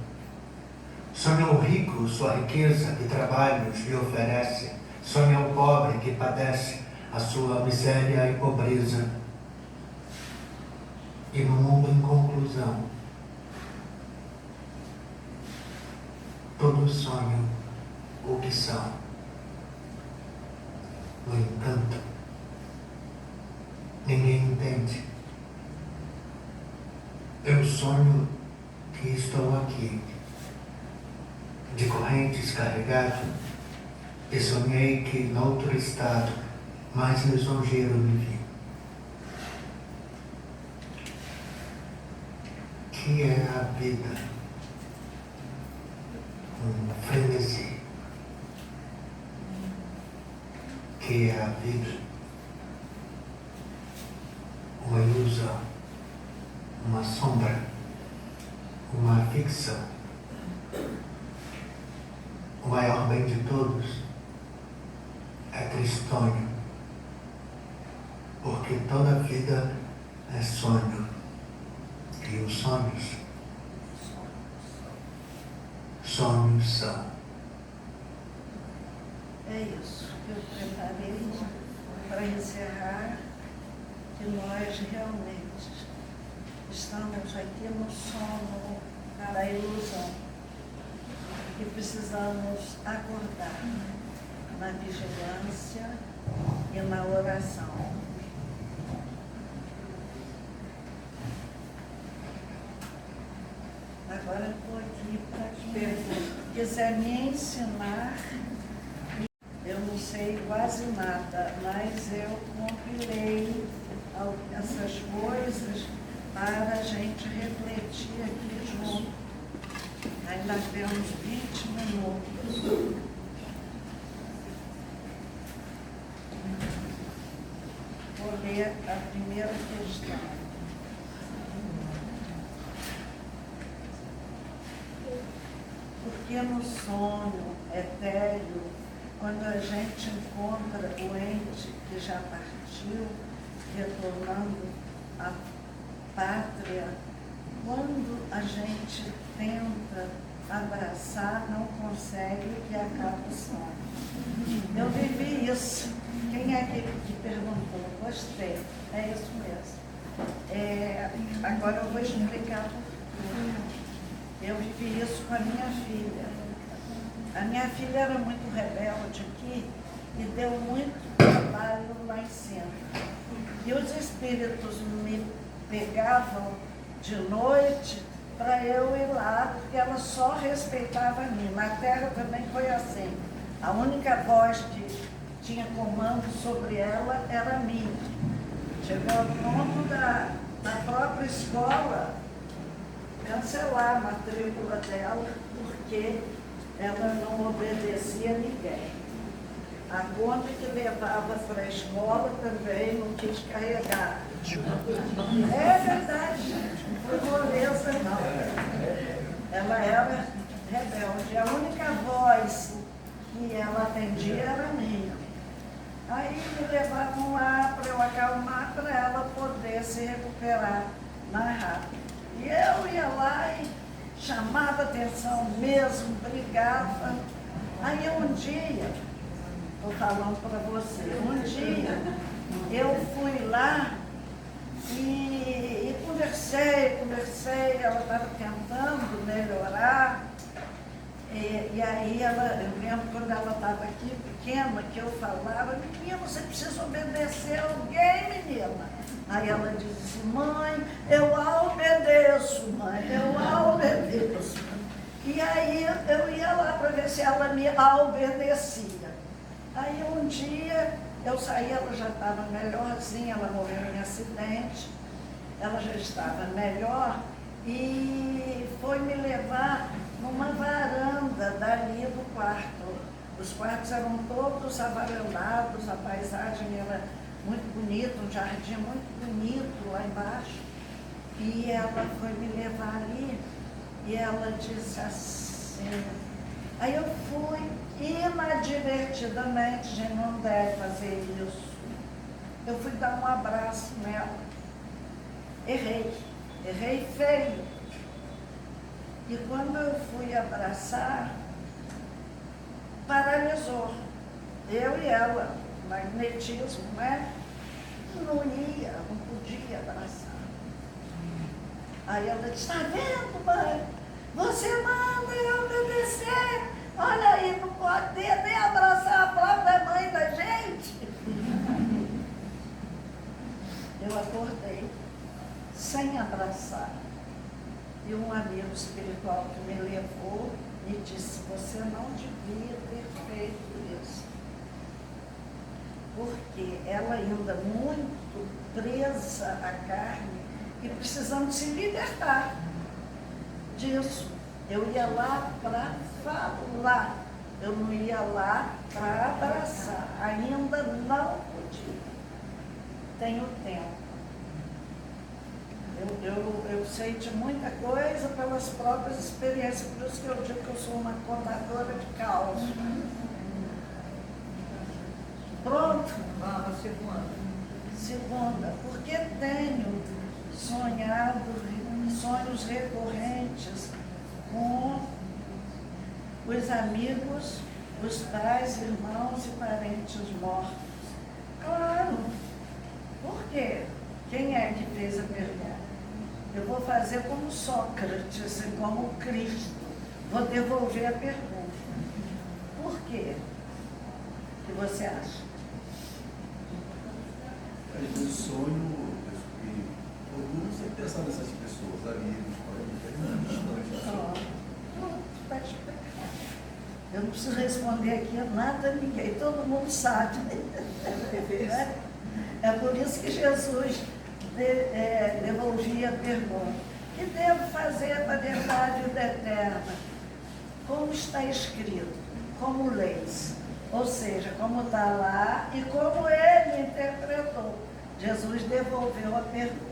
Sonha o rico sua riqueza que trabalhos lhe oferece. Sonha o pobre que padece a sua miséria e pobreza. E no mundo em conclusão, todos sonham o que são. No entanto, ninguém entende. Eu sonho que estou aqui, de correntes carregado, e sonhei que noutro estado mais lisonjeiro me vi. Que é a vida? Um frenesi. Que é a vida? Uma ilusão, uma sombra, uma ficção. O maior bem de todos é tristonho, porque toda a vida é sonho, e os sonhos são É isso que eu preparei para encerrar, que nós realmente estamos aqui no sono para a ilusão e precisamos acordar na vigilância e na oração. Agora eu estou aqui para te perguntar. Quiser me ensinar, eu não sei quase nada, mas eu compilei essas coisas para a gente refletir aqui junto. Ainda temos 20 minutos. Vou ler a primeira questão. Porque no sonho etéreo, quando a gente encontra o ente que já partiu, retornando à pátria, quando a gente tenta abraçar, não consegue e acaba o sonho. Eu vivi isso. Quem é que perguntou? Gostei. É isso mesmo. Agora eu vou explicar por quê. Eu vivi isso com a minha filha. A minha filha era muito rebelde aqui e deu muito trabalho lá em cima. E os espíritos me pegavam de noite para eu ir lá, porque ela só respeitava a mim. Na Terra também foi assim. A única voz que tinha comando sobre ela era a minha. Chegou ao ponto da própria escola cancelar a matrícula dela, porque ela não obedecia a ninguém. A conta que levava para a escola também não quis carregar. É verdade, gente, não foi moleza, não. Ela era rebelde. A única voz que ela atendia era a minha. Aí me levavam lá para eu acalmar, para ela poder se recuperar mais rápido. E eu ia lá e chamava atenção mesmo, brigava. Aí um dia, estou falando para você, um dia eu fui lá e conversei, ela estava tentando melhorar. E aí eu lembro quando ela estava aqui pequena, que eu falava, menina, você precisa obedecer a alguém, menina. Aí ela disse, mãe, eu a obedeço, mãe, eu a obedeço. E aí eu ia lá para ver se ela me obedecia. Aí um dia eu saí, ela já estava melhorzinha, ela morreu em acidente, ela já estava melhor e foi me levar numa varanda dali do quarto. Os quartos eram todos avarandados, a paisagem era muito bonita, um jardim muito bonito lá embaixo. E ela foi me levar ali e ela disse assim, aí eu fui inadvertidamente, a gente não deve fazer isso. Eu fui dar um abraço nela. Errei feio. E quando eu fui abraçar, paralisou. Eu e ela, magnetismo, né? Não podia abraçar. Aí ela disse, está vendo, mãe? Você manda eu obedecer. Olha aí, não pode nem abraçar a própria mãe da gente. Eu acordei sem abraçar. E um amigo espiritual que me levou me disse, você não devia ter feito isso. Porque ela ainda muito presa à carne e precisando se libertar disso. Eu ia lá para falar, eu não ia lá para abraçar. Ainda não podia. Tenho tempo. Eu sei de muita coisa pelas próprias experiências, por isso que eu digo que eu sou uma contadora de caos. Pronto? Vamos, segunda. Porque tenho sonhado sonhos recorrentes com os amigos os pais, irmãos e parentes mortos. Claro. Por quê? Quem é que fez a pergunta? Eu vou fazer como Sócrates e como Cristo. Vou devolver a pergunta. Por quê? O que você acha? Às vezes o sonho, orgulho sempre pensar nessas pessoas, amigos, parentes, Vai explicar. Eu não preciso responder aqui a nada a ninguém, todo mundo sabe. É por isso que Jesus devolvia a pergunta. O que devo fazer para a verdade eterna? Como está escrito? Como leis? Ou seja, como está lá e como ele interpretou. Jesus devolveu a pergunta.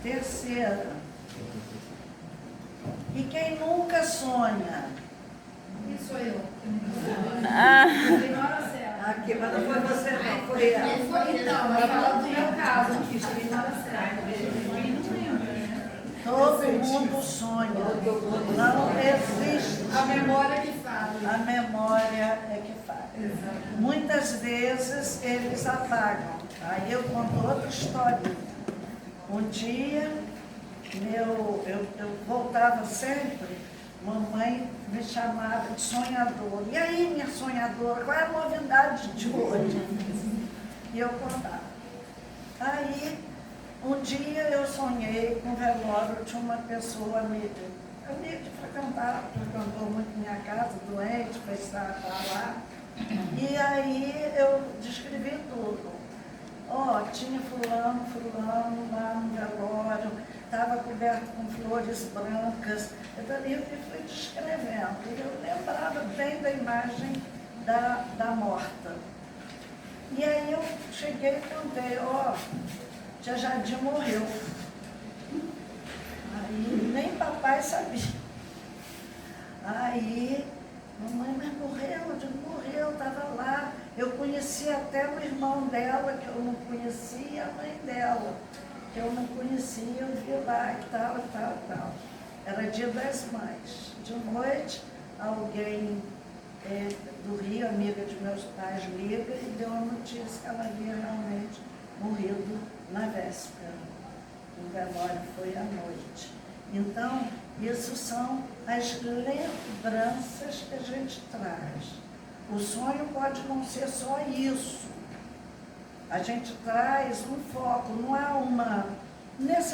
Terceira. E quem nunca sonha? Isso sou eu. Aqui, mas não foi você, não, foi ela. Então, ela falou do meu caso aqui, cheguei na hora certa. Todo mundo sonha. Não existe. A memória que fala. A memória é que faz. Muitas vezes eles apagam. Aí eu conto outra historinha. Um dia, eu voltava sempre, mamãe me chamava de sonhadora. E aí, minha sonhadora, qual é a novidade de hoje? E eu contava. Aí, um dia eu sonhei com o velório de uma pessoa amiga que frequentou muito minha casa, doente, foi estar lá. E aí eu descrevi tudo. Tinha fulano lá no velório, estava coberto com flores brancas. Eu fui descrevendo. E eu lembrava bem da imagem da morta. E aí eu cheguei e contei, tia Jadir morreu. Aí nem papai sabia. Aí, mamãe, mas morreu? Eu digo, morreu, estava lá. Eu conhecia até o irmão dela, que eu não conhecia, a mãe dela, que eu não conhecia, eu vi lá e tal. Era Dia das Mães. De noite, alguém do Rio, amiga de meus pais, liga e deu a notícia que ela havia realmente morrido na véspera. O velório foi à noite. Então, isso são as lembranças que a gente traz. O sonho pode não ser só isso. A gente traz um foco, não há uma... Nesse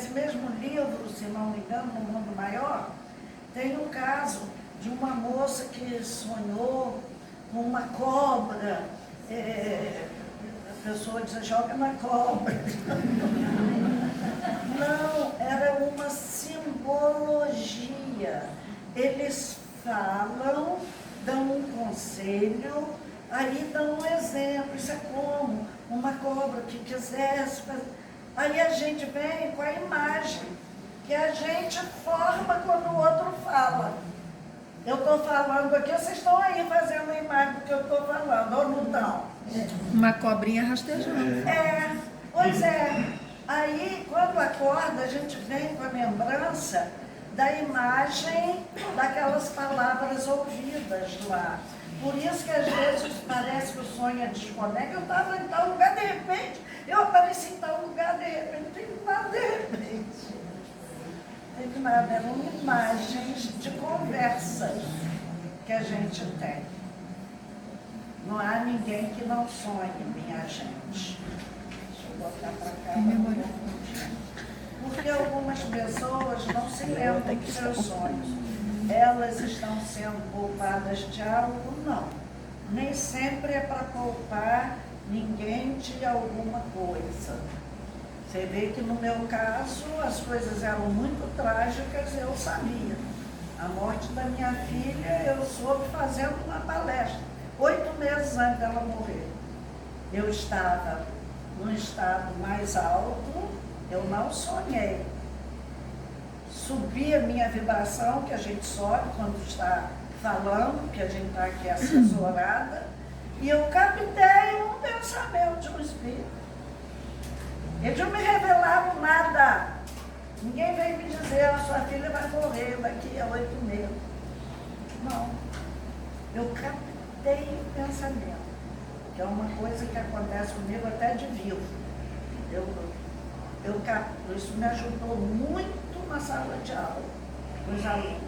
mesmo livro, se não me engano, No Mundo Maior, tem um caso de uma moça que sonhou com uma cobra. A pessoa diz, joga na cobra. Não, era uma simbologia. Eles falam, dão um conselho, aí dão um exemplo. Isso é como uma cobra que quisesse fazer. Aí a gente vem com a imagem que a gente forma quando o outro fala. Eu estou falando aqui, vocês estão aí fazendo a imagem do que eu estou falando, ou não estão? Uma cobrinha rastejando. Pois é. Aí, quando acorda, a gente vem com a lembrança da imagem daquelas palavras ouvidas lá. Por isso que às vezes parece que o sonho é desconecta. Eu estava em tal lugar, de repente, eu apareci em tal lugar, de repente, não tem nada de repente. Não tem nada, eram imagens de conversas que a gente tem. Não há ninguém que não sonhe, minha gente. Deixa eu botar para cá. Porque algumas pessoas não se lembram dos seus sonhos. Elas estão sendo poupadas de algo? Não. Nem sempre é para poupar ninguém de alguma coisa. Você vê que no meu caso as coisas eram muito trágicas, eu sabia. A morte da minha filha eu soube fazendo uma palestra, 8 meses antes dela morrer. Eu estava num estado mais alto, eu não sonhei. Subi a minha vibração, que a gente sobe quando está falando, que a gente está aqui assessorada, e eu captei um pensamento de um espírito. Eles não me revelaram nada. Ninguém veio me dizer dizer, a sua filha vai morrer daqui a 8 meses. Não. Eu captei o pensamento, que é uma coisa que acontece comigo até de vivo. Eu capto, isso me ajudou muito na sala de aula, com os alunos.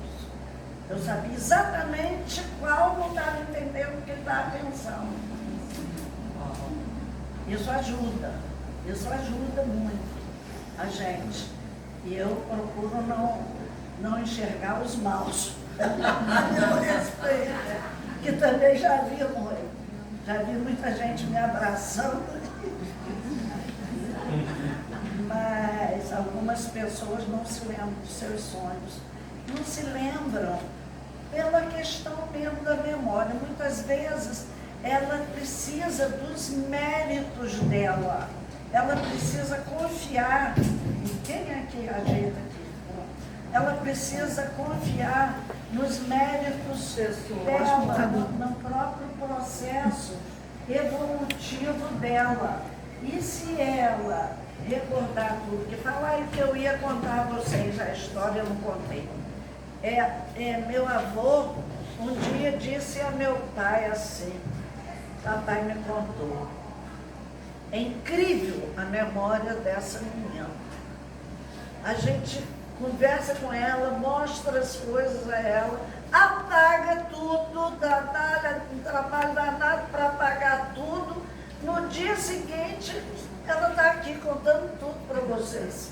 Eu sabia exatamente qual não estava entendendo o que ele estava pensando. Isso ajuda muito a gente. E eu procuro não enxergar os maus. Eu respeito, que também já vi muito. Já vi muita gente me abraçando. Mas algumas pessoas não se lembram dos seus sonhos. Não se lembram pela questão mesmo da memória. Muitas vezes ela precisa dos méritos dela. Ela precisa confiar em quem é que ajeita aqui. Ela precisa confiar nos méritos dela, no próprio processo evolutivo dela. E se ela recordar tudo, que falaram que eu ia contar a vocês a história, eu não contei. Meu avô um dia disse a meu pai assim, papai me contou. É incrível a memória dessa menina. A gente conversa com ela, mostra as coisas a ela, apaga tudo, não trabalho danado para apagar tudo. No dia seguinte, ela está aqui contando tudo para vocês.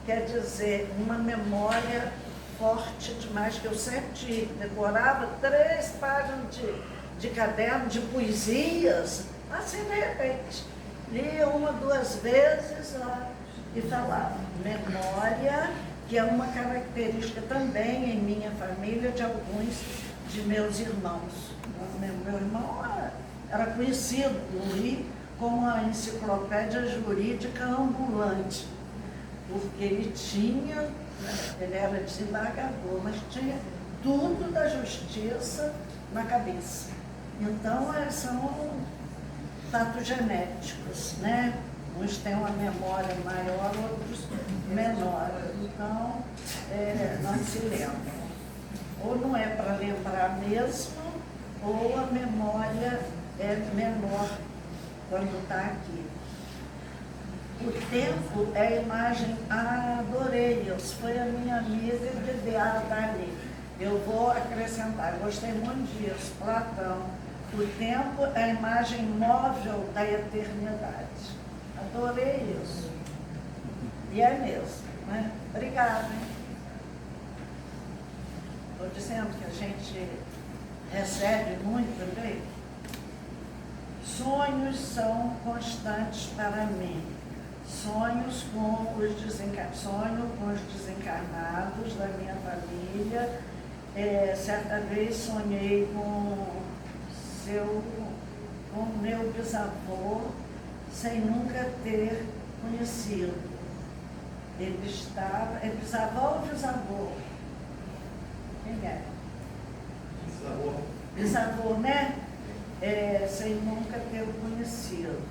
Quer dizer, uma memória forte demais, que eu sempre tive. Decorava 3 páginas de caderno de poesias, assim de repente. Lia 1, 2 vezes e falava. Memória, que é uma característica também em minha família de alguns de meus irmãos. Meu irmão era conhecido no Rio como a enciclopédia jurídica ambulante, porque ele era desembargador, mas tinha tudo da justiça na cabeça. Então, são fatos genéticos, né? Uns têm uma memória maior, outros menor. Então, não se lembram. Ou não é para lembrar mesmo, ou a memória é menor quando está aqui. O tempo é a imagem, adorei isso, foi a minha amiga de Dali. Eu vou acrescentar, gostei muito disso, Platão. O tempo é a imagem móvel da eternidade. Adorei isso. E é mesmo, né? Obrigada. Estou dizendo que a gente recebe muito também. Sonhos são constantes para mim. Sonhos com os desencarnados da minha família. Certa vez sonhei com meu bisavô, sem nunca ter conhecido. Ele estava... É bisavô ou bisavô? Quem é? Bisavô. Bisavô, né? Sem nunca ter o conhecido.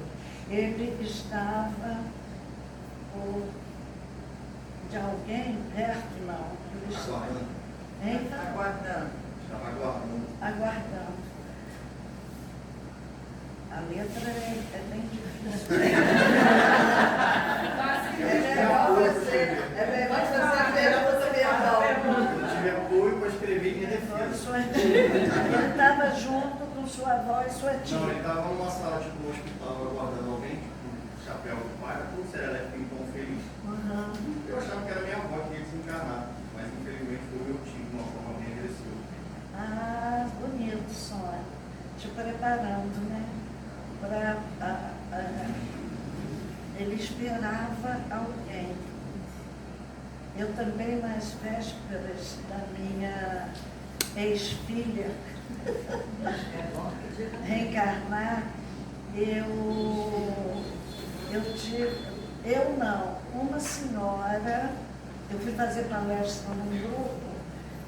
Ele estava de alguém perto, não. Ele estava aguardando. Estava aguardando. Aguardando. A letra é bem difícil. É melhor você pergunta. Eu tive apoio para escrever minha defesa. Ele estava junto com sua avó e sua tia. Não, ele estava numa sala, tipo, no hospital, aguardando alguém, tipo, chapéu do pai, tudo serelepe, então feliz. Eu achava que era minha avó que ia desencarnar, mas infelizmente foi o meu tio, de uma forma bem agressiva. Ah, bonito sonho. Te preparando, né? Ele esperava alguém. Eu também, nas vésperas da minha ex-filha reencarnar, uma senhora, eu fui fazer palestra num grupo,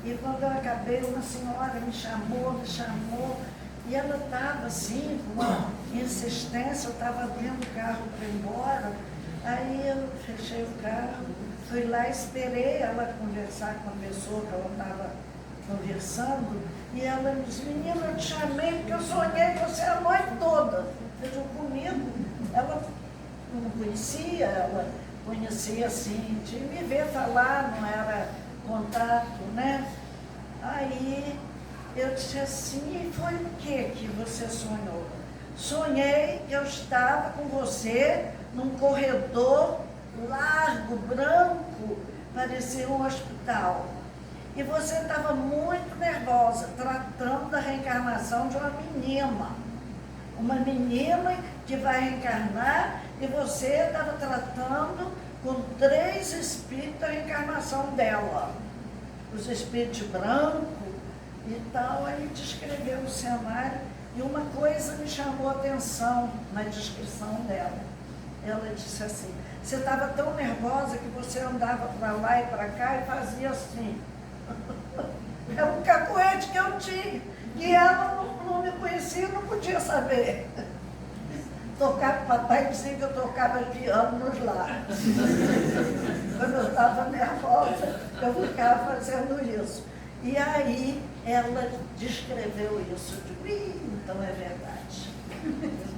e quando eu acabei, uma senhora me chamou, e ela estava assim, com uma insistência, eu estava abrindo o carro para ir embora, Aí eu fechei o carro, fui lá, esperei ela conversar com a pessoa que ela estava conversando, e ela me disse, menina, eu te chamei porque eu sonhei com você a noite toda. Fechou comigo. Ela não conhecia, ela conhecia assim, de me ver falar, não era contato, né? Aí eu disse assim, e foi o que você sonhou? Sonhei que eu estava com você num corredor largo, branco, parecia um hospital. E você estava muito nervosa, tratando da reencarnação de uma menina. Uma menina que vai reencarnar e você estava tratando com 3 espíritos da reencarnação dela. Os espíritos brancos e tal, aí descreveu o cenário. E uma coisa me chamou a atenção na descrição dela. Ela disse assim, você estava tão nervosa que você andava para lá e para cá e fazia assim. É um cacoete que eu tinha. E ela não me conhecia, não podia saber. Papai dizia que eu tocava piano nos lares. Quando eu estava nervosa, eu ficava fazendo isso. E aí ela descreveu isso. Eu digo, então é verdade.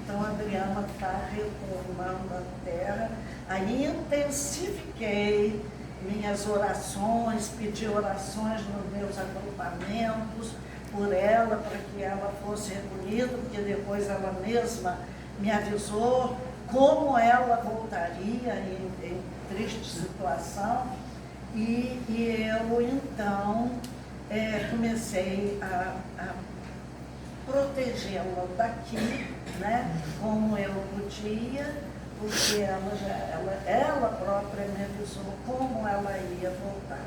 Então a Adriana está retornando à Terra. Aí intensifiquei minhas orações, pedi orações nos meus agrupamentos por ela, para que ela fosse recolhida, porque depois ela mesma me avisou como ela voltaria em triste situação. E eu então comecei a protegê-la daqui, né, como eu podia, porque ela própria me avisou como ela ia voltar.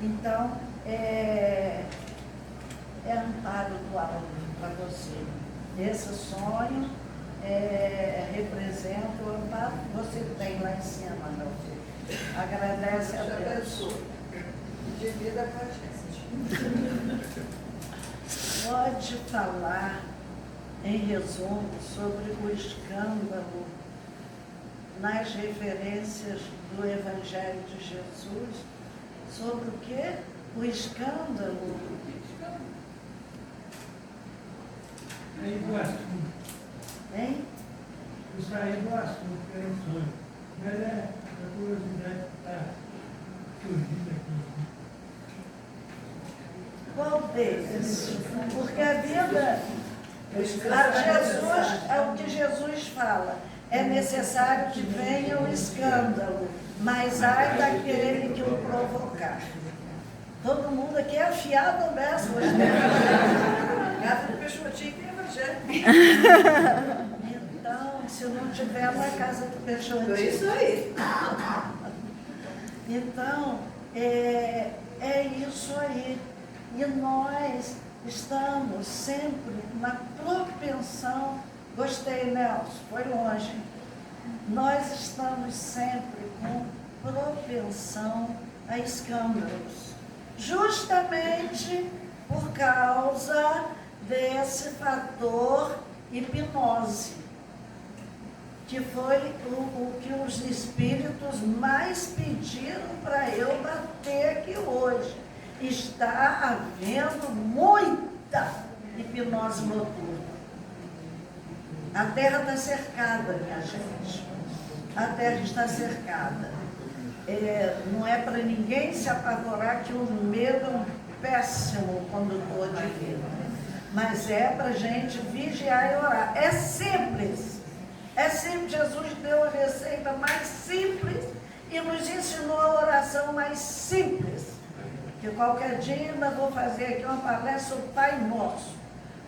Então, é amparo do alto para você. Esse sonho representa o amparo que você tem lá em cima, meu filho. Agradece a Deus. Divida com a gente. Pode falar, em resumo, sobre o escândalo nas referências do Evangelho de Jesus? Sobre o quê? O escândalo. Aí do assunto. Hein? Isso aí do assunto, que era um sonho. Mas a curiosidade está surgindo aqui. Qual deles? Porque a vida, é o que Jesus fala, é necessário que venha o escândalo, mas ai daquele que o provocar. Todo mundo aqui é afiado nessa hoje. Casa do Peixotinho tem evangelho. Então, se não tiver na casa do Peixotinho. É isso aí. Então, é isso aí. E nós estamos sempre na propensão, gostei, Nelson, foi longe. Nós estamos sempre com propensão a escândalos, justamente por causa desse fator hipnose, que foi o que os espíritos mais pediram para eu bater aqui hoje. Está havendo muita hipnose noturna. A Terra está cercada, minha gente. A Terra está cercada. Não é para ninguém se apavorar que o medo é um péssimo condutor de vida. Mas é para a gente vigiar e orar. É simples. É simples. Jesus deu a receita mais simples e nos ensinou a oração mais simples. Que qualquer dia ainda vou fazer aqui uma palestra sobre o Pai Nosso.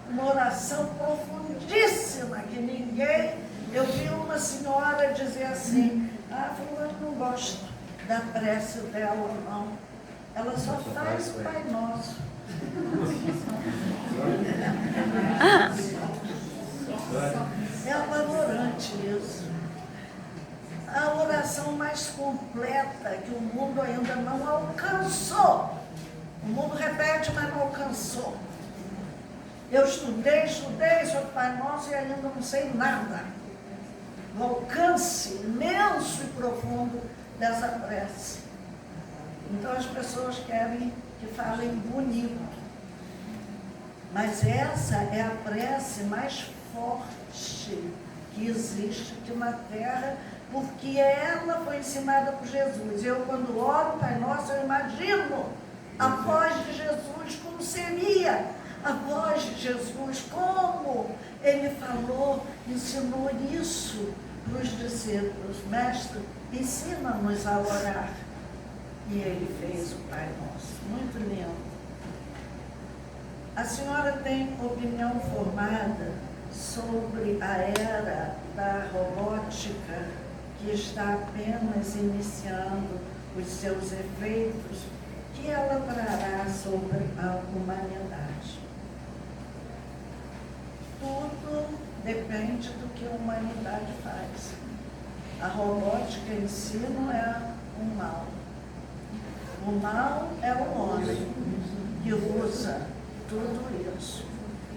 Uma oração profundíssima que ninguém... Eu vi uma senhora dizer assim, fulano não gosta da prece dela, não. Ela só faz o Pai Nosso. É apavorante isso. A oração mais completa que o mundo ainda não alcançou. O mundo repete, mas não alcançou. Eu estudei sobre o Pai Nosso e ainda não sei nada. o alcance imenso e profundo dessa prece. Então as pessoas querem que falem bonito. Mas essa é a prece mais forte que existe aqui na Terra, porque ela foi ensinada por Jesus. Eu, quando oro Pai Nosso, eu imagino a voz de Jesus como seria a voz de Jesus, como ele falou, ensinou isso para os discípulos. Mestre, ensina-nos a orar. E ele fez o Pai Nosso. Muito lindo. A senhora tem opinião formada sobre a era da robótica que está apenas iniciando os seus efeitos, que ela trará sobre a humanidade? Tudo depende do que a humanidade faz. A robótica em si não é um mal. O mal é o homem que usa tudo isso.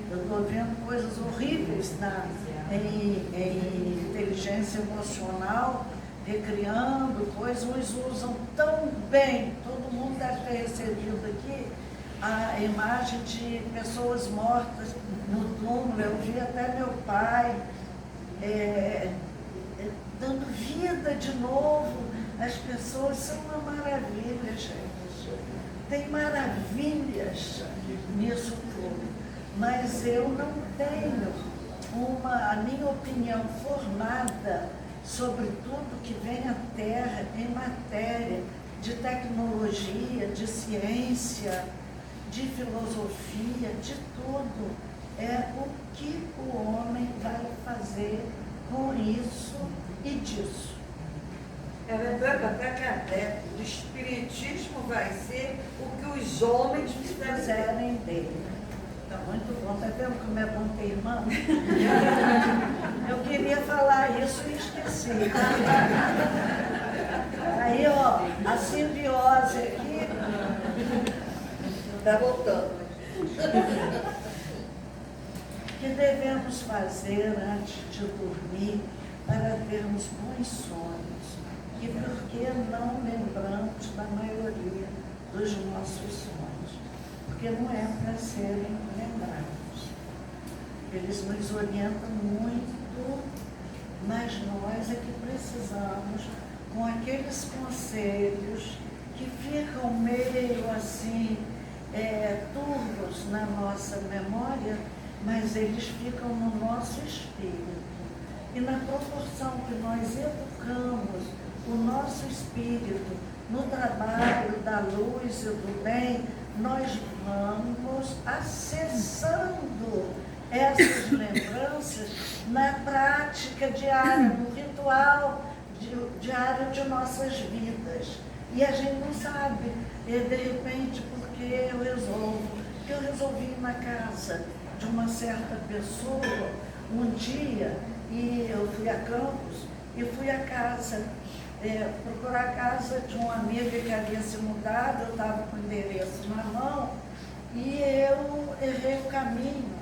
Eu estou vendo coisas horríveis em inteligência emocional, recriando coisas, uns usam tão bem. Todo mundo deve ter recebido aqui a imagem de pessoas mortas no túmulo. Eu vi até meu pai dando vida de novo. As pessoas são uma maravilha, gente. Tem maravilhas nisso tudo. Mas eu não tenho a minha opinião formada sobre tudo que vem à Terra em matéria de tecnologia, de ciência, de filosofia, de tudo. É o que o homem vai fazer com isso e disso. É lembrando até Kardec, o espiritismo vai ser o que os homens Fizerem dele. Tá muito bom, tá vendo como é bom ter irmão? Eu queria falar isso e esqueci. Aí, ó, a simbiose aqui está voltando. O que devemos fazer antes de dormir para termos bons sonhos? E por que não lembramos da maioria dos nossos sonhos? Porque não é para serem lembrados. Eles nos orientam muito, mas nós é que precisamos, com aqueles conselhos que ficam meio assim, turvos na nossa memória, mas eles ficam no nosso espírito. E na proporção que nós educamos o nosso espírito no trabalho da luz e do bem, nós vamos acessando essas lembranças na prática diária, no ritual diário de nossas vidas. E a gente não sabe, de repente, porque eu resolvi ir na casa de uma certa pessoa um dia, e eu fui a Campos, e fui à casa, procurar a casa de uma amiga que havia se mudado. Eu estava com o endereço na mão, e eu errei o caminho,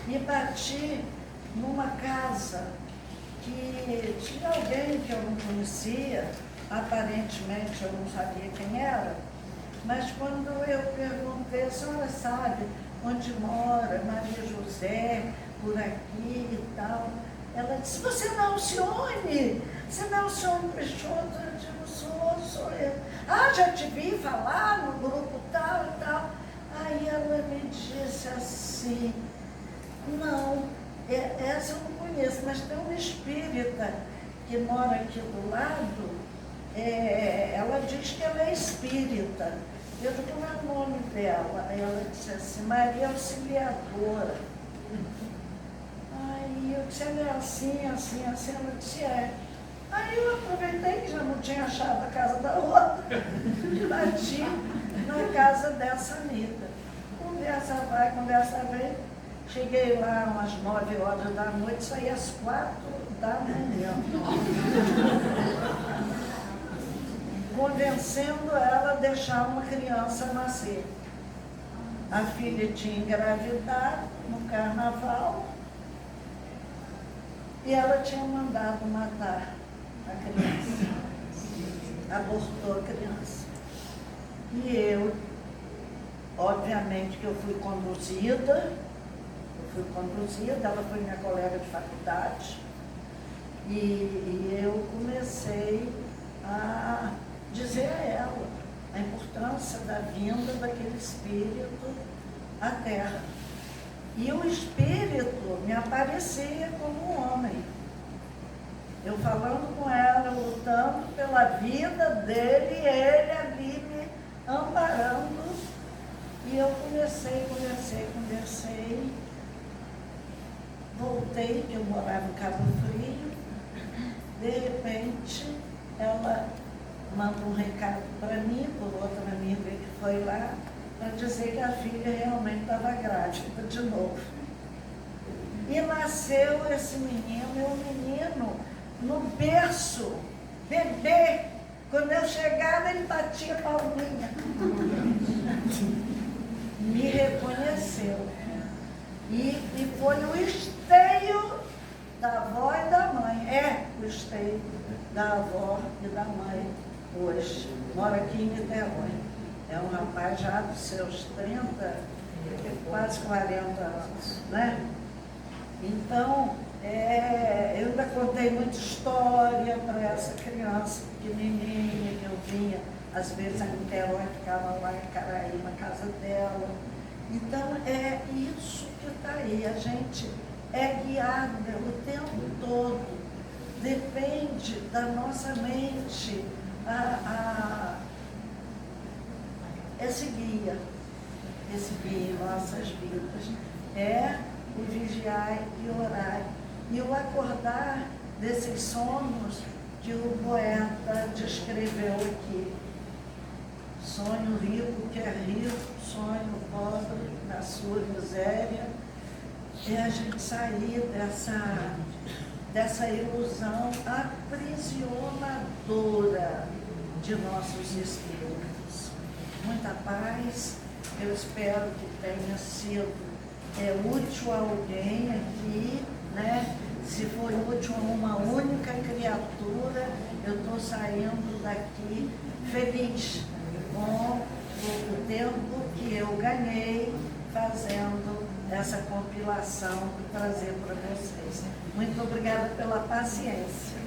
e bati numa casa que tinha alguém que eu não conhecia, aparentemente eu não sabia quem era, mas quando eu perguntei, a senhora sabe onde mora Maria José, por aqui e tal? Ela disse, você não é Alcione? Você não é Alcione Peixoto? Eu digo, sou eu. Ah, já te vi falar no grupo tal e tal. Aí ela me disse assim, não, essa eu não conheço, mas tem uma espírita que mora aqui do lado, ela diz que ela é espírita. Eu digo, não é o nome dela. Aí ela disse assim, Maria Auxiliadora. Aí eu disse, ela é assim, assim, assim. Ela disse, é. Aí eu aproveitei que já não tinha achado a casa da outra e bati na casa dessa amiga. Conversa vai, conversa vem. Cheguei lá umas 9 horas da noite, saí às 4 da manhã. Convencendo ela a deixar uma criança nascer. A filha tinha engravidado no carnaval E ela tinha mandado matar a criança. Abortou a criança. E eu, obviamente que eu fui conduzida, ela foi minha colega de faculdade, e eu comecei a dizer a ela a importância da vinda daquele espírito à Terra. E o espírito me aparecia como um homem. Eu falando com ela, lutando pela vida dele, ele ali me amparando. E eu conversei. Voltei, que eu morava em Cabo Frio. De repente, ela manda um recado para mim, por outra amiga que foi lá, para dizer que a filha realmente estava grávida de novo. E nasceu esse menino, e o menino no berço, bebê. Quando eu chegava, ele batia palminha. Me reconheceu. E foi o esteio da avó e da mãe. É o esteio da avó e da mãe hoje. Mora aqui em Niterói. É um rapaz já dos seus 30, quase 40 anos, né? Então, eu ainda contei muita história para essa criança pequenininha que eu vinha, às vezes a Niterói ficava lá em Caraí, na casa dela. Então, é isso que está aí. A gente é guiada o tempo todo. Depende da nossa mente esse guia em nossas vidas. É o vigiar e orar. E o acordar desses sonhos que o poeta descreveu aqui. Sonho rico que é rico, sonho pobre na sua miséria. É a gente sair dessa ilusão aprisionadora de nossos espíritos. Muita paz. Eu espero que tenha sido útil a alguém aqui, né? Se for útil a uma única criatura, eu estou saindo daqui feliz com o tempo que eu ganhei fazendo essa compilação e trazer para vocês. Muito obrigada pela paciência.